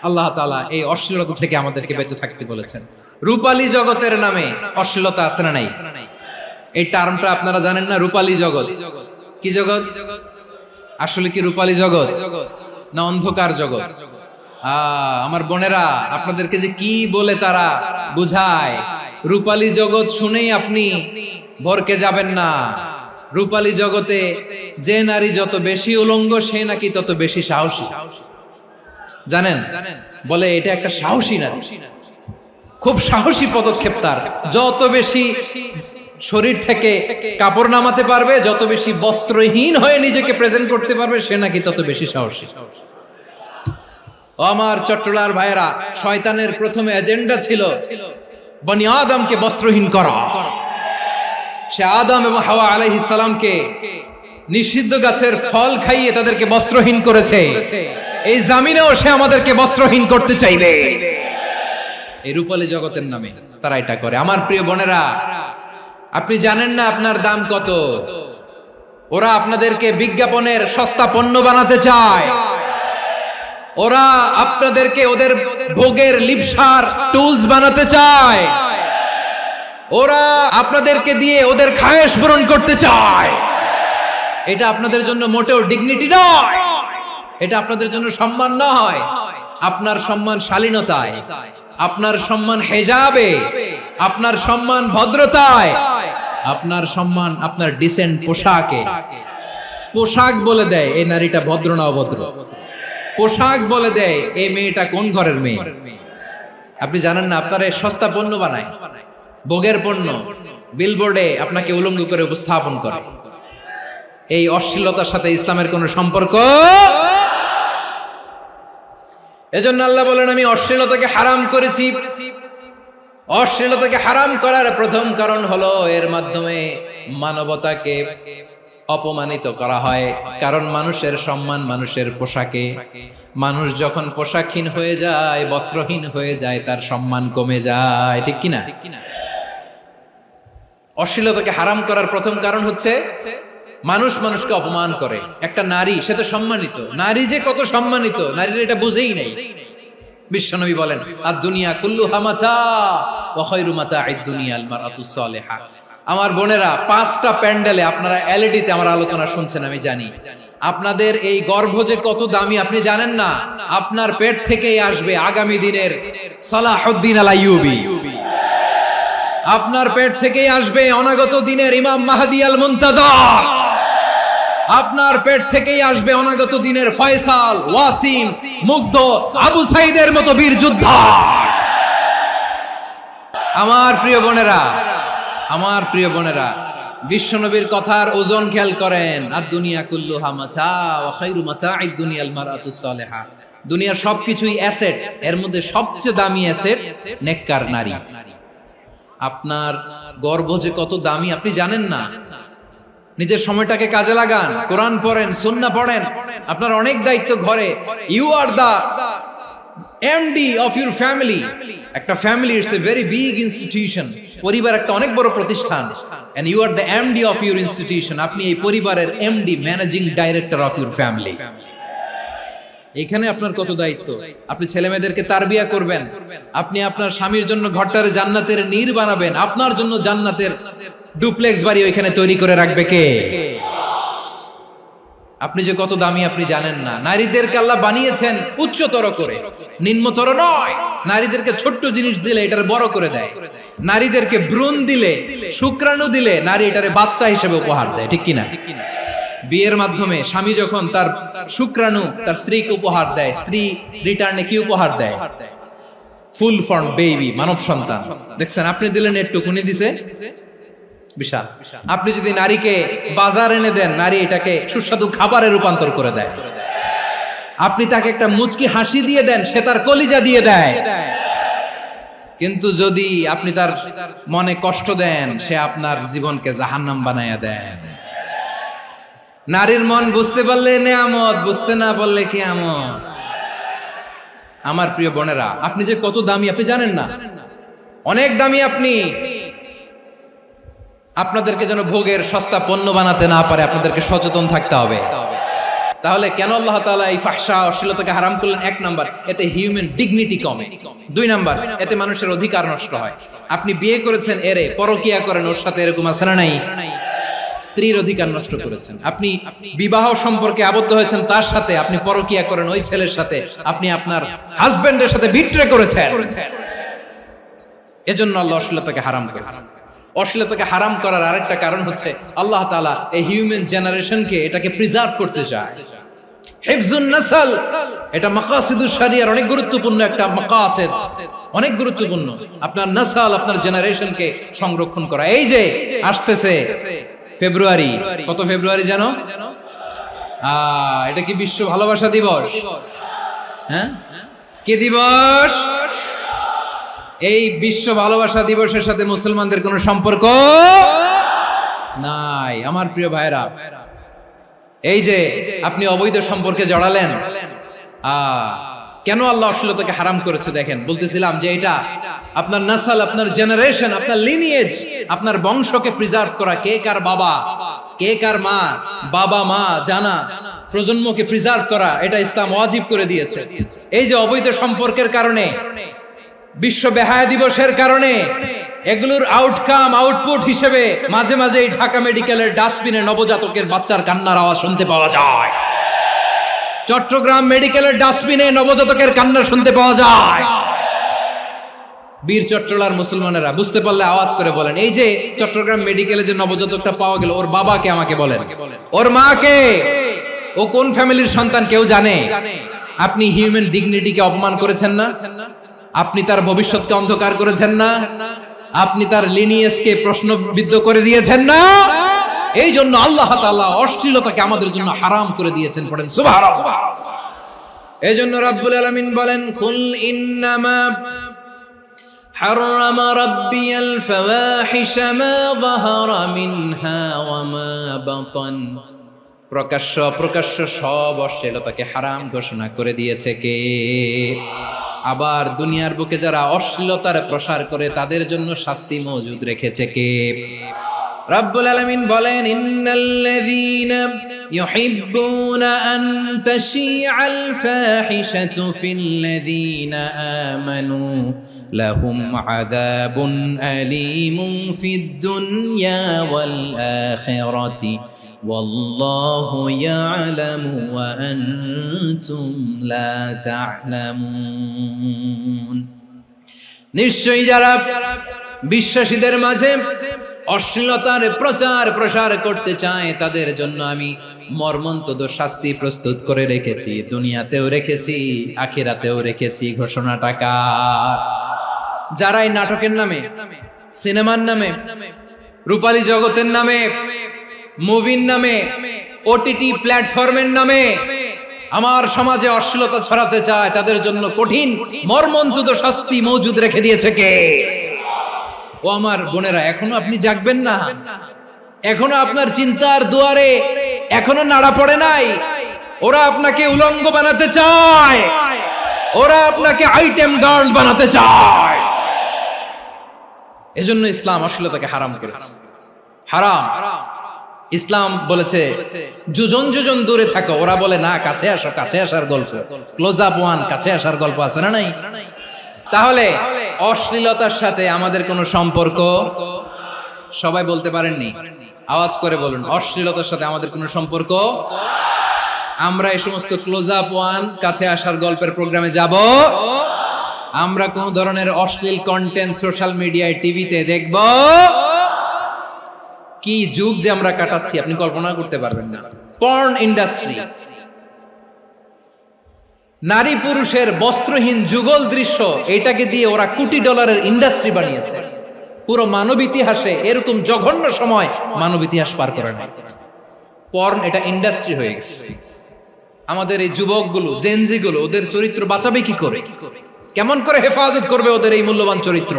আল্লাহ তাআলা এই অশ্লীলতা থেকে আমাদেরকে বেঁচে থাকতে বলেছেন। রূপালী জগতের নামে অশ্লীলতা আছে না নাই? এই টার্মটা আপনারা জানেন না? রূপালী জগৎ কি জগৎ? আসলে কি রূপালী জগৎ না অন্ধকার জগৎ? আমার বোনেরা, আপনাদেরকে যে কি বলে তারা বুঝায়, রূপালী জগৎ শুনেই আপনি ভরকে যাবেন না। রূপালী জগতে যে নারী যত বেশি উলঙ্গ, সে নাকি তত বেশি সাহসী। জানেন? বলে এটা একটা সাহসী নারী, খুব সাহসী পদক্ষেপ তার। যত বেশি শরীর থেকে কাপড় নামাতে পারবে, যত বেশি বস্ত্রহীন হয়ে নিজেকে প্রেজেন্ট করতে পারবে, সে নাকি তত বেশি সাহসী। আমার চট্টলার ভাইয়েরা, শয়তানের প্রথমে এজেন্ডা ছিল বনি আদমকে বস্ত্রহীন করা। সে আদম এবং হাওয়া আলাইহিস সালামকে নিষিদ্ধ গাছের ফল খাইয়ে তাদেরকে বস্ত্রহীন করেছে। এই জামিনেও সে আমাদেরকে বস্ত্রহীন করতে চাইবে। এই রূপালী জগতের নামে তারা এটা করে। আমার প্রিয় বোনেরা, আপনি জানেন না আপনার দাম কত? ওরা আপনাদেরকে বিজ্ঞাপনের সস্তা পণ্য বানাতে চায়। ওরা আপনাদেরকে ওদের ভোগের লিপসার টুলস বানাতে চায়। ওরা আপনাদেরকে দিয়ে ওদের খায়েশ পূরণ করতে চায়। এটা আপনাদের জন্য মোটেও ডিগনিটি নয়, এটা আপনাদের জন্য সম্মান নয়। আপনার সম্মান শালীনতায়, আপনার সম্মান হেজাবে, আপনার সম্মান ভদ্রতায়, আপনার সম্মান আপনার ডিসেন্ট পোশাকে। পোশাক বলে দেয় এই নারীটা ভদ্র না অভদ্র। পোশাক বলে দেয় এই মেয়েটা কোন ঘরের মেয়ে। আপনি জানেন না, আপনার সস্তা পণ্য বানায়, ভোগের পণ্য, বিলবোর্ডে আপনাকে উলঙ্গ করে উপস্থাপন করে। এই অশ্লীলতার সাথে ইসলামের কোনো সম্পর্ক। এজন্য আল্লাহ বলেন, আমি অশ্লীলতাকে হারাম করেছি। অশ্লীলতাকে হারাম করার প্রথম কারণ হলো এর মাধ্যমে মানবতাকে অপমানিত করা হয়। কারণ মানুষের সম্মান মানুষের পোশাকে। মানুষ যখন পোশাকহীন হয়ে যায়, বস্ত্রহীন হয়ে যায়, তার সম্মান কমে যায়। ঠিক কিনা? অশ্লীলতাকে হারাম করার প্রথম কারণ হচ্ছে মানুষ মানুষকে অপমান করে। একটা নারী, সে তো সম্মানিত, নারী যে কত সম্মানিত নারীর এটা বুঝেই নাই। বিশ্বনবী বলেন আদ-দুনিয়া কুল্লুহা মাতা ওয়া খায়রু মাতা'আদ দুনিয়া আল মারআতুস সালিহা। আমার বোনেরা, 5টা প্যান্ডেলে আপনারা এলইডিতে আমার আলোচনা শুনছেন, আমি জানি। আপনাদের এই গর্ভ যে কত দামি আপনি জানেন না। আপনার পেট থেকেই আসবে আগামী দিনের সালাহুদ্দিন আল আইয়ুবী, আপনার পেট থেকেই আসবে অনাগত দিনের ইমাম মাহদী আল মুনতাযর, আপনার পেট থেকেই আসবে অনাগত দিনের ফয়সাল, ওয়াসিম, মুগ্ধ, আবু সাইদের মতো বীর যোদ্ধা। আমার প্রিয় বোনেরা, আমার প্রিয় বোনেরা, বিশ্বনবীর কথার ওজন খেয়াল করেন। আদ-দুনিয়া কুল্লুহা মাতা ওয়া খায়রু মাতা'আদ দুনিয়া আল মারআতুস সালিহা। দুনিয়ার সবকিছুই অ্যাসেট, এর মধ্যে সবচেয়ে দামি অ্যাসেট নেককার নারী। আপনার গর্ভ যে কত দামি আপনি জানেন না। নিজের সময়টাকে কাজে লাগান, কোরআন পড়েন, সুন্নাহ পড়েন। আপনার অনেক দায়িত্ব ঘরে। You are the MD of your family. একটা family it's a very big institution. পরিবার একটা অনেক বড় প্রতিষ্ঠান, and you are the MD of your institution. আপনি এই পরিবারের MD, managing director of your family. এখানে আপনার কত দায়িত্ব। আপনি ছেলে মেয়েদেরকে তারবিয়া করবেন, আপনি আপনার স্বামীর জন্য ঘরটারে জান্নাতের নীর বানাবেন, আপনার জন্য জান্নাতের ডুপ্লেক্স বাড়ি ওইখানে তৈরি করে রাখবে কে? আপনি যে কত দামি আপনি জানেন না। নারীদেরকে আল্লাহ বানিয়েছেন উচ্চতর করে, নিম্নতর নয়। নারীদেরকে ছোট্ট জিনিস দিলে এটারে বড় করে দেয়। নারীদেরকে ভ্রূণ দিলে, শুক্রাণু দিলে নারী এটারে বাচ্চা হিসেবে উপহার দেয়, ঠিক কিনা? বিয়ের মাধ্যমে স্বামী যখন তার শুক্রাণু তার স্ত্রীকে উপহার দেয়, স্ত্রী রিটার্নে কি উপহার দেয়? ফুল ফর্ম বেবি, মানব সন্তান। দেখছেন, আপনি দিলেন একটুকুনি, দিছে বিশাল। আপনি যদি নারীকে বাজার এনে দেন, নারী এটাকে সুস্বাদু খাবারে রূপান্তর করে দেয়। আপনি তাকে একটা মুচকি হাসি দিয়ে দেন, সে তার কলিজা দিয়ে দেয়। কিন্তু যদি আপনি তার মনে কষ্ট দেন, সে আপনার জীবনকে জাহান্নাম বানায়া দেয়। নারীর মন বুঝতে পারলে নেয়ামত, বুঝতে না পারলে কিয়ামত। আমার প্রিয় বোনেরা, আপনি যে কত দামি আপনি জানেন না। অনেক দামি আপনি। আপনাদেরকে যেন ভোগের সস্তা পণ্য বানাতে না পারে, আপনাদেরকে সচেতন থাকতে হবে। তাহলে কেন আল্লাহ তাআলা এই ফাহশা, অশ্লীলতাকে হারাম করলেন? 1 নাম্বার, এতে হিউম্যান ডিগনিটি কমে। 2 নাম্বার, এতে মানুষের অধিকার নষ্ট হয়। আপনি বিয়ে করেছেন, এরে পরকিয়া করেন, ওর সাথে এরকম আছে না নাই? স্ত্রীর অধিকার নষ্ট করেছেন। আপনি বিবাহ সম্পর্কে আবদ্ধ হয়েছেন তার সাথে, আপনি পরকিয়া করেন ওই ছেলের সাথে, আপনি আপনার হাজবেন্ডের সাথে বিট্রে করেছেন। এজন্য আল্লাহ অশ্লীলতাকে হারাম করেছেন। অশ্লীলতাকে হারাম করার আরেকটা কারণ হচ্ছে আল্লাহ তাআলা এই হিউম্যান জেনারেশনকে এটাকে প্রিজার্ভ করতে চায়। হিফজুন নাসল, এটা মাকাসিদুশ শরিয়ার অনেক গুরুত্বপূর্ণ একটা মাকাসিদ, অনেক গুরুত্বপূর্ণ। আপনার নাসল, আপনার জেনারেশনকে সংরক্ষণ করা। এই যে আসতেছে ফেব্রুয়ারি, কত ফেব্রুয়ারি জানো? এটা কি বিশ্ব ভালোবাসা দিবস? হ্যাঁ, কি দিবস? এই বিশ্ব ভালোবাসা দিবসের সাথে মুসলমানদের কোনো সম্পর্ক নাই। আমার প্রিয় ভাইরা, এই যে আপনি অবৈধ সম্পর্কে জড়ালেন, কেন আল্লাহ অশ্লীলতাকে হারাম করেছে দেখেন। বলতেছিলাম যে এটা আপনার নাসল, আপনার জেনারেশন, আপনার লিনিয়েজ, আপনার বংশকে প্রিজার্ভ করা। কে কার বাবা, কে কার মা, বাবা মা জানা, প্রজন্মকে প্রিজার্ভ করা, এটা ইসলাম ওয়াজিব করে দিয়েছে। এই যে অবৈধ সম্পর্কের কারণে, বিশ্ব বেহায়া দিবসের কারণে, এগুলোর আউটকাম, আউটপুট হিসেবে মাঝে মাঝে এই ঢাকা মেডিকেলের ডাস্টবিনে নবজাতকের বাচ্চার কান্নার আওয়াজ শুনতে পাওয়া যায়। চট্টগ্রাম মেডিকেলের ডাস্টবিনে নবজাতকের কান্না শুনতে পাওয়া যায়। বীর চট্টলার মুসলমানেরা বুঝতে পারলে আওয়াজ করে বলেন, এই যে চট্টগ্রাম মেডিকেলে যে নবজাতকটা পাওয়া গেল, ওর বাবাকে আমাকে বলেন, ওর মাকে, ও কোন ফ্যামিলির সন্তান কেউ জানে? আপনি হিউম্যান ডিগনিটিকে অপমান করেছেন না? আপনি তার ভবিষ্যৎকে অন্ধকার করেছেন না? আপনি তার লিনিয়েজকে প্রশ্নবিদ্ধ করে দিয়েছেন না? এই জন্য আল্লাহ তাআলা অশ্লীলতাকে আমাদের জন্য হারাম করে দিয়েছেন। পড়েন সুবহানাল্লাহ। এই জন্য রাব্বুল আলামিন বলেন, কুল ইন্নামা হারামা রাব্বিয়াল ফাওয়াহিশা মা যাহারা মিনহা ওয়া মা বাতান। প্রকাশ্য অপ্রকাশ্য সব অশ্লীলতাকে হারাম ঘোষণা করে দিয়েছে কে? আবার দুনিয়ার বুকে যারা অশ্লীলতার প্রসার করে তাদের জন্য শাস্তি মজুদ রেখেছে কে? রব্বুল আলামিন বলেন, ইন্নাল্লাযীনা ইউহিব্বুনা আন তাশিআল ফাহিশাতু ফিল্লাযীনা আমানু লাহুম আযাবুন আলীমুন ফিদ দুনিয়া ওয়াল আখিরাতি ওয়াল্লাহু ইয়ালামু ওয়া আনতুম লা তা'লামুন। নিশ্চয়ই যারা বিশ্বাসীদের মাঝে অশ্লীলতার প্রচার প্রসার করতে চায় তাদের জন্য আমি মর্মন্তুদ শাস্তি প্রস্তুত করে রেখেছি, দুনিয়াতেও রেখেছি, আখিরাতেও রেখেছি। ঘোষণাটা কার? যারাই নাটকের নামে, সিনেমার নামে, রূপালী জগতের নামে, মুভির নামে, ওটিটি প্ল্যাটফর্মের নামে আমার সমাজে অশ্লীলতা ছড়াতে চায় তাদের জন্য কঠিন মর্মন্তুদ শাস্তি মজুদ রেখে দিয়েছে কে? ও আমার বোনেরা, এখনো আপনি জাগবেন না? এখনো আপনার চিন্তার দুয়ারে এখনো নাড়া পড়ে নাই? ওরা আপনাকে উলঙ্গ বানাতে চায়, ওরা আপনাকে আইটেম গার্ল বানাতে চায়। এজন্য ইসলাম অশ্লীলতাকে হারাম করেছে। হারাম। ইসলাম বলেছে যোজন যোজন দূরে থাকো, ওরা বলে না কাছে আসো, কাছে আসার গল্প, ক্লোজ আপ ওয়ান, কাছে আসার গল্প আছে না নাই? তাহলে অশ্লীলতার সাথে আমাদের কোনো সম্পর্ক? সবাই বলতে পারেননি, আওয়াজ করে বলুন, অশ্লীলতার সাথে আমাদের কোনো সম্পর্ক? আমরা এই সমস্ত ক্লোজ আপ ওয়ান, কাছে আসার গল্পের প্রোগ্রামে যাব? আমরা কোন ধরনের অশ্লীল কন্টেন্ট সোশ্যাল মিডিয়ায়, টিভিতে দেখব? কি যুগ যে আমরা কাটাচ্ছি আপনি কল্পনা করতে পারবেন না। পর্ন ইন্ডাস্ট্রি, নারী পুরুষের বস্ত্রহীন যুগল দৃশ্য, এটাকে দিয়ে ওরা কোটি ডলারের ইন্ডাস্ট্রি বানিয়েছে। পুরো মানব ইতিহাসে এরকম জঘন্য সময় মানব ইতিহাস পার করে না। পর্ন এটা ইন্ডাস্ট্রি হয়ে গেছে। আমাদের এই যুবকগুলো, জেনজিগুলো, ওদের চরিত্র বাঁচাবে কি করে? কেমন করে হেফাজত করবে ওদের এই মূল্যবান চরিত্র?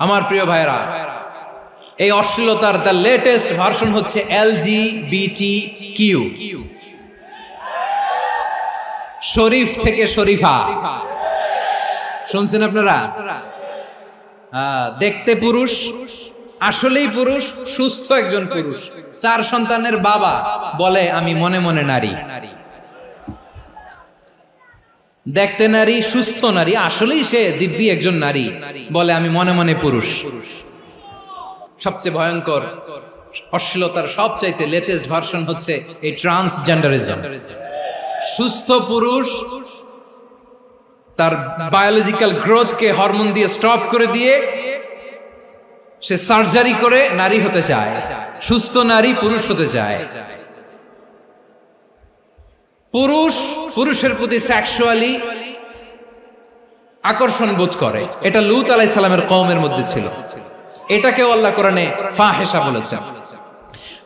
আমার প্রিয় ভাইরা, এই অশ্লীলতার দ্য লেটেস্ট ভার্সন হচ্ছে LGBTQ, শরীফ থেকে শরীফা। শুনছেন আপনারা? দেখতে পুরুষ, আসলেই পুরুষ, সুস্থ একজন পুরুষ, 4 সন্তানের বাবা, বলে আমি মনে মনে নারী। দেখতে নারী, সুস্থ নারী, আসলেই সে দিব্যি একজন নারী, বলে আমি মনে মনে পুরুষ। সবচেয়ে ভয়ঙ্কর অশ্লীলতার সবচাইতে লেটেস্ট ভার্সন হচ্ছে এই ট্রান্সজেন্ডারিজম। সুস্থ পুরুষ তার বায়োলজিক্যাল গ্রোথকে হরমোন দিয়ে স্টপ করে দিয়ে সে সার্জারি করে নারী হতে চায়, সুস্থ নারী পুরুষ হতে চায়। পুরুষ পুরুষের প্রতি সেক্সুয়ালি আকর্ষণ বোধ করে, এটা লূত আলাইহিস সালামের কওমের মধ্যে ছিল। এটাকে আল্লাহ কোরআনে ফাহিশা বলেছেন।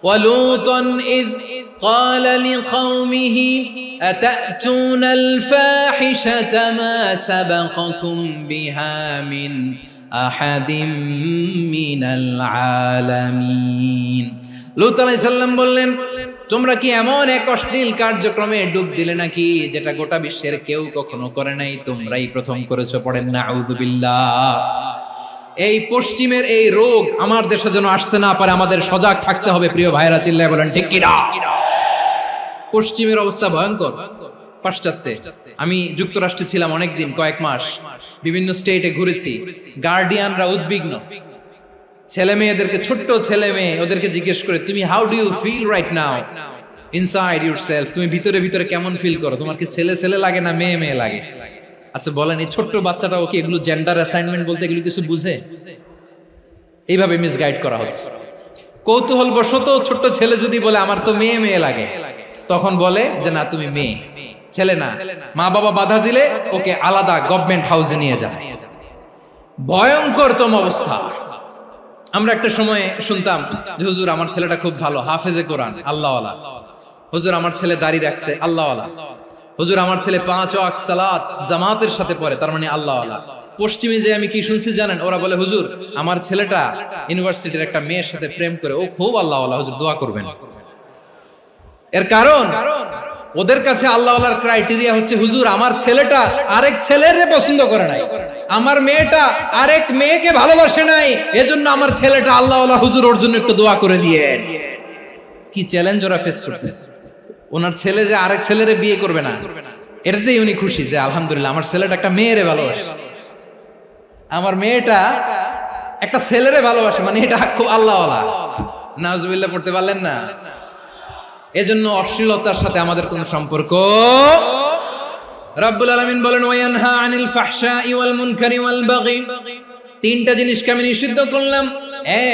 ওয়ালুতান ইয قال لقومه أتأتون الفاحشة ما سبقكم بها من أحد من العالمين। লূত আলাইহিস সালাম বললেন, তোমরা কি এমন এক অশ্লীল কার্যক্রমে ডুব দিলে নাকি যেটা গোটা বিশ্বের কেউ কখনো করে নাই, তোমরাই প্রথম করেছো। পড়েন নাউযুবিল্লাহ। এই পশ্চিমের এই রোগ আমার দেশে যেন আসতে না পারে, আমাদের সজাগ থাকতে হবে। প্রিয় ভাইরা, চিল্লায় বলেন ঠিক কি না? পশ্চিমের অবস্থা ভয়ঙ্কর। পাশ্চাত্যে, আমি যুক্তরাষ্ট্রে ছিলাম অনেকদিন, কয়েক মাস, বিভিন্ন স্টেটে ঘুরেছি। গার্ডিয়ানরা উদ্বিগ্ন, ছেলে মেয়েদেরকে, ছোট্ট ছেলে মেয়ে, ওদেরকে জিজ্ঞেস করে, তুমি how do you feel right now inside yourself? তুমি ভিতরে ভিতরে কেমন ফিল করো? তোমার কি ছেলে ছেলে লাগে না মেয়ে মেয়ে লাগে? আচ্ছা বলেন, এই ছোট্ট বাচ্চাটাও কি এগুলো জেন্ডার অ্যাসাইনমেন্ট বলতে এগুলো কিছু বুঝে? এইভাবে মিসগাইড করা হচ্ছে। কৌতূহল বশত ছোট্ট ছেলে যদি বলে আমার তো মেয়ে মেয়ে লাগে, তখন বলে যে না তুমি মেয়ে, ছেলে না। মা বাবা বাধা দিলে ওকে আলাদা গভর্নমেন্ট হাউসে নিয়ে যায়। ভয়ঙ্করতম অবস্থা। আমরা একটা সময় শুনতাম যে হুজুর আমার ছেলেটা খুব ভালো, হাফেজে কোরআন, আল্লাহওয়ালা। হুজুর আমার ছেলে দাড়ি রাখছে, আল্লাহওয়ালা। হুজুর আমার ছেলে 5 ওয়াক্ত সালাত জামাতের সাথে পড়ে, তার মানে আল্লাহওয়ালা। পশ্চিমে যে আমি কি শুনছি জানেন? ওরা বলে হুজুর আমার ছেলেটা ইউনিভার্সিটির একটা মেয়ের সাথে প্রেম করে, ও খুব আল্লাহওয়ালা, হুজুর দোয়া করবেন। এর কারণ ওদের কাছে আল্লাহওয়ালার ক্রাইটেরিয়া হচ্ছে, হুজুর আমার ছেলেটা আরেক ছেলের পছন্দ করে নাই, আমার মেয়েটা আরেক মেয়েকে ভালোবাসে নাই, এজন্য আমার ছেলেটা আল্লাহওয়ালা, হুজুর ওর জন্য একটু দোয়া করে দিয়ে। কি চ্যালেঞ্জ ওরা ফেস করতেছে। ওনার ছেলে যে আরেক ছেলেরে বিয়ে করবে না, এটাতেই উনি খুশি যে আলহামদুলিল্লাহ আমার ছেলেটা একটা মেয়েরে ভালোবাসে, আমার মেয়েটা একটা ছেলেরে ভালোবাসে, মানে এটা খুব আল্লাহওয়ালা। নাউজুবিল্লাহ পড়তে পারলেন না? এজন্য অশ্লীলতার সাথে আমাদের কোনো সম্পর্ক। রাব্বুল আলামিন বলেন ওয়ায়ানহা আনিল ফাহশাই ওয়াল মুনকারি ওয়াল বাগি, তিনটা জিনিসকে আমি নিষিদ্ধ করলাম।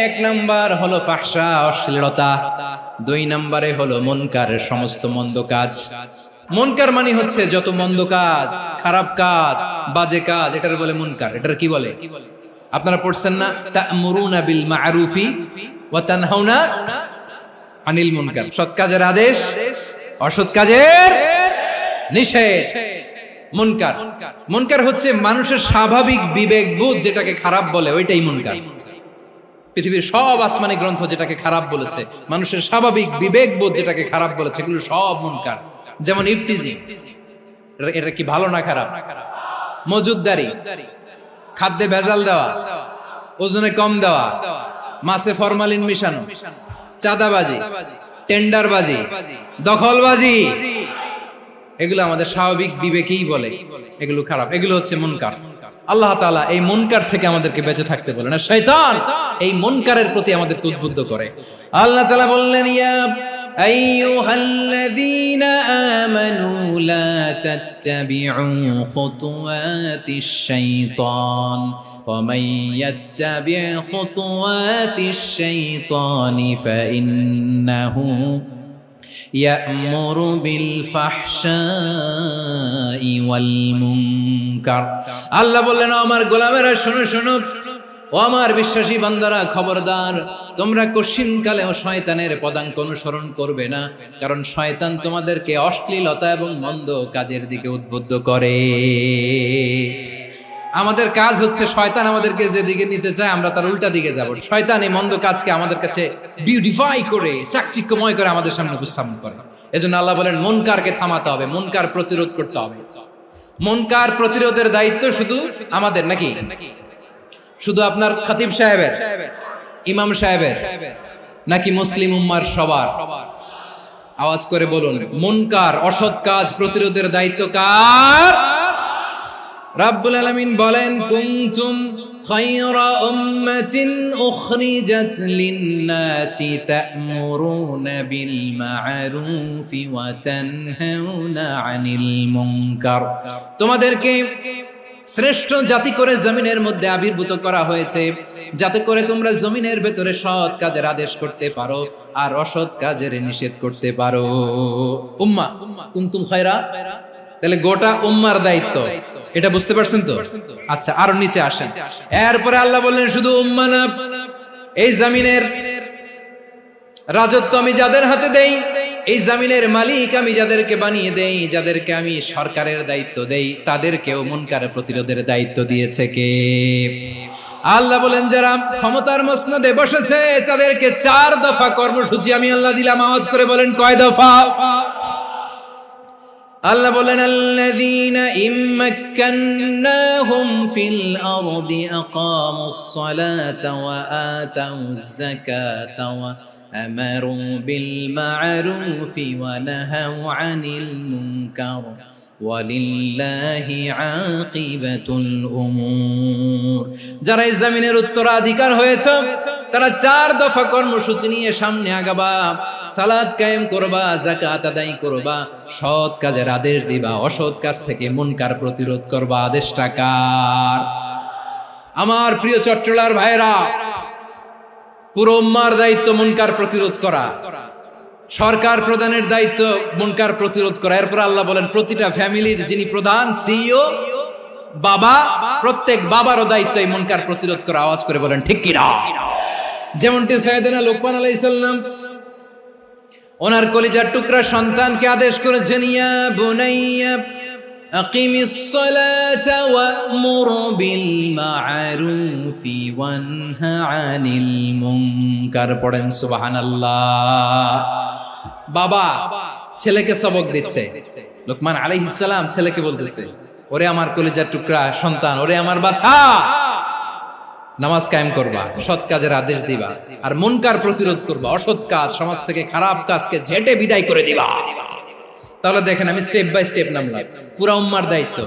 এক নাম্বার হলো ফাহশা, অশ্লীলতা। দুই নম্বরে হলো মুনকার, সমস্ত মন্দ কাজ। মুনকার মানে হচ্ছে যত মন্দ কাজ, খারাপ কাজ, বাজে কাজ, এটার বলে মুনকার। এটার কি বলে? আপনারা পড়ছেন না, তা'মুরুনা বিল মা'রুফি ওয়া তানহাউনা আনিল মুনকার। সৎ কাজের আদেশ, অসৎ কাজের নিষেধ। মুনকার, মুনকার হচ্ছে মানুষের স্বাভাবিক বিবেকবোধ যেটাকে খারাপ বলে, ওইটাই মুনকার। পৃথিবীর সব আসমানি গ্রন্থ যেটাকে খারাপ বলেছে, মানুষের স্বাভাবিক বিবেকবোধ যেটাকে খারাপ বলেছে, এগুলো সব মুনকার। যেমন ইফতিজিং, এটা কি ভালো না খারাপ? মজুদদারি, খাদ্যে ভেজাল দেওয়া, ওজনে কম দেওয়া, মাছে ফরমালিন মিশানো, চাঁদাবাজি, টেন্ডারবাজি, দখলবাজি, এগুলো আমাদের স্বাভাবিক বিবেকেই বলে এগুলো খারাপ, এগুলো হচ্ছে মুনকার। আল্লাহ তাআলা এই মুনকার থেকে আমাদেরকে বেঁচে থাকতে বলেন, আর শয়তান এই মুনকারের প্রতি আমাদেরকে উদ্বুদ্ধ করে। আল্লাহ তাআলা বললেন, ইয়া আইয়ুহাল্লাযীনা আমানু লা তাত্তাবিউ খুতুওয়াতিশ শাইতান ওয়া মান ইয়াত্তাবি' খুতুওয়াতিশ শাইতানি ফাইন্নাহু ইয়া'মুরু বিল ফাহশাই ওয়াল মুনকার। আল্লাহ বললেন, আমার গোলামেরা শোনো শোনো, ও আমার বিশ্বাসী বান্দারা খবরদার, তোমরা কশিনকালেও শয়তানের পদাঙ্ক অনুসরণ করবে না, কারণ শয়তান তোমাদেরকে অশ্লীলতা এবং মন্দ কাজের দিকে উদ্বুদ্ধ করে। আমাদের কাজ হচ্ছে শয়তান আমাদেরকে যেদিকে নিতে চায় আমরা তার উল্টা দিকে যাব। শয়তান এই মন্দ কাজকে আমাদের কাছে বিউটিফাই করে, চাকচিক্যময় করে আমাদের সামনে উপস্থাপন করে। এজন্য আল্লাহ বলেন মুনকারকে থামাতে হবে, মুনকার প্রতিরোধ করতে হবে। মুনকার প্রতিরোধের দায়িত্ব শুধু আমাদের নাকি? শুধু আপনার খতিব সাহেবের, ইমাম সাহেবের, নাকি মুসলিম উম্মার সবার? আওয়াজ করে বলুন, মুনকার অসৎ কাজ প্রতিরোধের দায়িত্ব কার? রাব্বুল আলামিন বলেন, কুনতুম খায়রা উম্মাতিন উখরিজাত লিন-নাসি তা'মুরুনা বিল মা'রুফি ওয়া তানহাউনা আনিল মুনকার। তোমাদেরকে শ্রেষ্ঠ জাতি করে জমিনের মধ্যে আবির্ভূত করা হয়েছে, যাতে করে তোমরা জমিনের ভেতরে সৎ কাজের আদেশ করতে পারো আর অসৎ কাজের নিষেধ করতে পারো। উম্মাহ, কুনতুম খায়রা, তাহলে গোটা উম্মার দায়িত্ব, এটা বুঝতে পারছেন তো? আচ্ছা, আরো নিচে আসেন। এরপরে আল্লাহ বললেন, শুধু উম্মাহ না, এই জমিনের রাজত্ব আমি যাদের হাতে দেই, এই জমিনের মালিক আমি যাদেরকে বানিয়ে দেই, যাদেরকে আমি সরকারের দায়িত্ব দেই, তাদেরকেও মুনকার প্রতিরোধের দায়িত্ব দিয়েছে কে? আল্লাহ বলেন, যারা ক্ষমতার মসনদে বসেছে তাদেরকে 4 দফা কর্মসূচি আমি আল্লাহ দিলাম। আওয়াজ করে বলেন, কয় দফা? আল্লাহ বলেন, আল্লাযীনা ইম্মাক্কান্নাহুম ফিল আরদি আকামুস সালাতা ওয়া আতাউয যাকাতা ওয়া আমারু বিল মা'রুফি ওয়া নাহাউ আনিল মুনকার ওয়ালিল্লাহি আকিবাতুল উমুর। যারা এই জমিনের উত্তরাধিকার হয়েছে তারা 4 দফা কর্মসূচি নিয়ে সামনে আগাবা। সালাত কায়েম করবা, যাকাত আদায় করবা, সৎ কাজের আদেশ দিবা, অসৎ কাজ থেকে মুনকার প্রতিরোধ করবা। আদেশটা কার? আমার প্রিয় চট্টলার ভাইরা, পুরো উম্মার দায়িত্ব মুনকার প্রতিরোধ করা, সরকার প্রধানের দায়িত্ব মুনকার প্রতিরোধ করা। এরপর আল্লাহ বলেন, প্রতিটা ফ্যামিলির যিনি প্রধান সিইও বাবা, প্রত্যেক বাবারও দায়িত্ব এই মুনকার প্রতিরোধ করা। আওয়াজ করে বলেন ঠিক কি না? যেমনটি সাইয়েদনা লুকমান আলাইহিস সালাম ওনার কলিজার টুকরা সন্তানকে আদেশ করেছেন, ইয়া বুনাইয়া আকিমিস সালাতা ওয়া'মুর বিল মা'রুফি ওয়ানহা আনিল মুনকার। পড়েন সুবহানাল্লাহ। বাবা ছেলেকে সবক দিচ্ছে। লোকমান আলাইহিস সালাম ছেলেকে বলতেছে, ওরে আমার কলিজার টুকরা সন্তান, ওরে আমার বাছা, নামাজ কায়েম করবা, সৎ কাজের আদেশ দিবা, আর মুনকার প্রতিরোধ করবা, অসৎ কাজ, সমাজ থেকে খারাপ কাজকে ঝেঁটে বিদায় করে দিবা। তাহলে দেখেন আমি স্টেপ বাই স্টেপ নামলাম। পুরা উম্মার দায়িত্ব,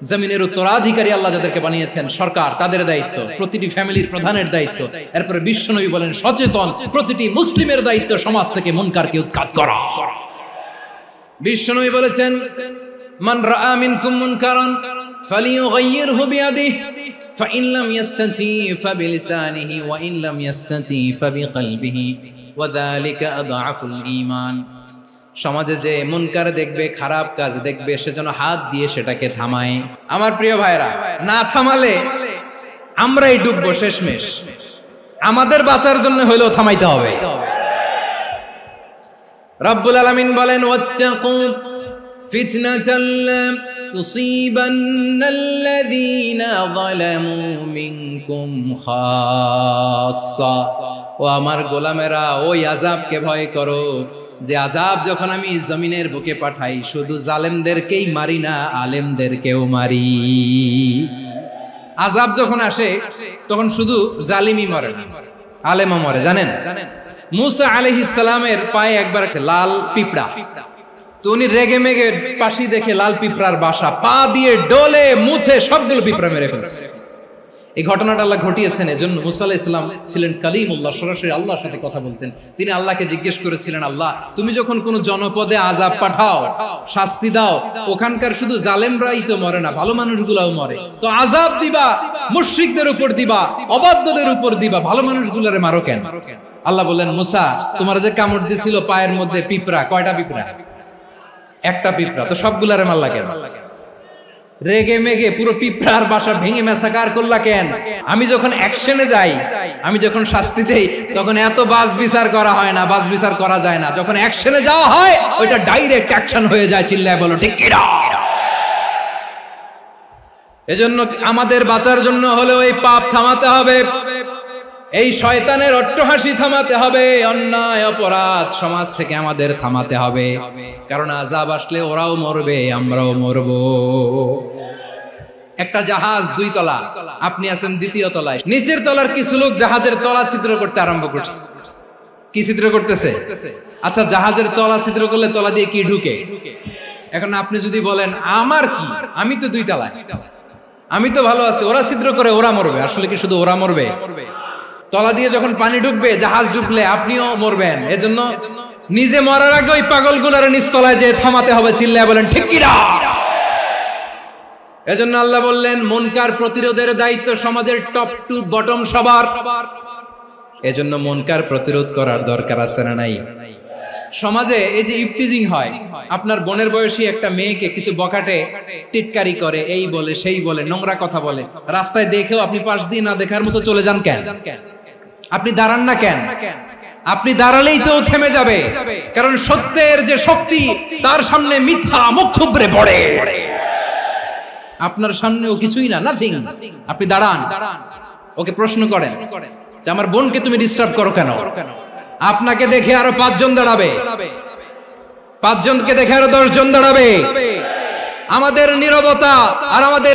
জমিনের উত্তরাধিকারী আল্লাহ যাদেরকে বানিয়েছেন সরকার, তাদের দায়িত্ব, প্রতিটি ফ্যামিলির প্রধানের দায়িত্ব, এরপরে বিশ্বনবী বলেন সচেতন প্রতিটি মুসলিমের দায়িত্ব সমাজ থেকে মুনকারকে উৎখাত করা। বিশ্বনবী বলেছেন, মান রাআ মিনকুম মুনকারান ফালিয়ুগাইয়িরহু বিয়াদিহি ফাইন লাম ইয়াস্তাতি ফাবিলিসানিহি ওয়া ইন লাম ইয়াস্তাতি ফাবিকলবিহি ওয়া যালিকা আযআফুল ঈমান। সমাজে যে মুনকার দেখবে, খারাপ কাজ দেখবে, সে যেন হাত দিয়ে সেটাকে থামায়। আমার প্রিয় ভাইরা, না থামালে আমরাই ডুববো শেষমেশ। আমাদের বাঁচার জন্য হইলেও থামাইতে হবে। রব্বুল আলামিন বলেন, ওয়াত্তাকু ফিতনাতাল লা তুসিবান্নাল্লাযীনা যালামু মিনকুম খাসসা। ও আমার গোলামেরা, ওই আযাবকে ভয় করো যে আযাব যখন আমি জমিনের বুকে পাঠাই, শুধু জালেমদেরকেই মারি না, আলেমদেরকেও মারি। আযাব যখন আসে তখন শুধু জালিমই মরে না, আলেমও মরে। জানেন, মুসা আলাইহিস সালামের পায়ে একবার লাল পিঁপড়া, তো উনি রেগে মেগে পাশি দেখে লাল পিঁপড়ার বাসা, পা দিয়ে ডলে মুছে সবগুলো পিঁপড়া মেরে ফেলছে। এই ঘটনাটা আল্লাহ ঘটিয়েছেন। এজন্য মুসা আলাইহিস সালাম ছিলেন কালিমুল্লাহ, সরাসরি আল্লাহর সাথে কথা বলতেন। তিনি আল্লাহকে জিজ্ঞেস করেছিলেন, আল্লাহ তুমি যখন কোন জনপদে আযাব পাঠাও, শাস্তি দাও, ওখানকার শুধু জালেমরাই তো মরে না, ভালো মানুষগুলাও মরে, তো আযাব দিবা মুশরিকদের উপর দিবা, অবাধ্যদের উপর দিবা, ভালো মানুষগুলোরে মারো কেন? আল্লাহ বললেন, মুসা তোমার যে কামড় দিছিল পায়ের মধ্যে পিঁপড়া, কয়টা পিঁপড়া? একটা পিঁপড়া, তো সবগুলারে মারলা কেন? রেগে মেগে পুরো পিঁপড়ার বাসা ভেঙে মেসাকার করলা কেন? আমি যখন অ্যাকশনে যাই, আমি যখন শাস্তি দেই, তখন এত বাস বিচার করা হয় না, বাস বিচার করা যায় না। যখন অ্যাকশনে যাওয়া হয়, ওইটা ডাইরেক্ট অ্যাকশন হয়ে যায়। চিল্লায় বলো ঠিক কি না? এজন্য আমাদের বাঁচার জন্য হলেও এই পাপ থামাতে হবে, এই শয়তানের অট্টহাসি থামাতে হবে, অন্যায় অপরাধ সমাজ থেকে আমাদের থামাতে হবে। কারণ আযাব আসলে ওরাও মরবে, আমরাও মরব। একটা জাহাজ 2 তলা, আপনি আছেন 2য় তলায়। নিচের তলার কিছু লোক জাহাজের তলা ছিদ্র করতে আরম্ভ করছে। কি ছিদ্র করতেছে? আচ্ছা, জাহাজের তলা ছিদ্র করলে তলা দিয়ে কি ঢুকে? এখন আপনি যদি বলেন আমার কি, আমি তো 2 তলায়, আমি তো ভালো আছি, ওরা ছিদ্র করে ওরা মরবে। আসলে কি শুধু ওরা মরবে? তলা দিয়ে যখন পানি ঢুকবে, জাহাজ ডুবলে আপনিও মরবেন। এজন্য নিজে মরার আগে ওই পাগলগুলোর নিচতলায় যে থামাতে হবে। চিল্লায় বলেন ঠিক কি না? এজন্য আল্লাহ বললেন, মুনকার প্রতিরোধের দায়িত্ব সমাজের টপ টু বটম সবার। এজন্য মুনকার প্রতিরোধ করার দরকার আছে না নাই? সমাজে এই যে ইফটিজিং হয়, আপনার বোনের বয়সী একটা মেয়েকে কিছু বখাটে টিটকারি করে, এই বলে সেই বলে, নোংরা কথা বলে, রাস্তায় দেখেও আপনি পাশ দিয়ে না দেখার মতো চলে যান কেন? আপনি দাঁড়ান না কেন? আপনি দাঁড়ালেই তো থেমে যাবে, কারণ সত্যের যে শক্তি, তার সামনে মিথ্যা মুখ থুবড়ে পড়ে। আপনার সামনে ও কিছুই না, নাথিং। আপনি দাঁড়ান, ওকে প্রশ্ন করেন যে আমার বোনকে তুমি ডিস্টার্ব করো কেন? আপনাকে দেখে আরো 5 জন দাঁড়াবে, 5 জনকে দেখে আরো 10 জন দাঁড়াবে। আমাদের নীরবতা আর আমাদের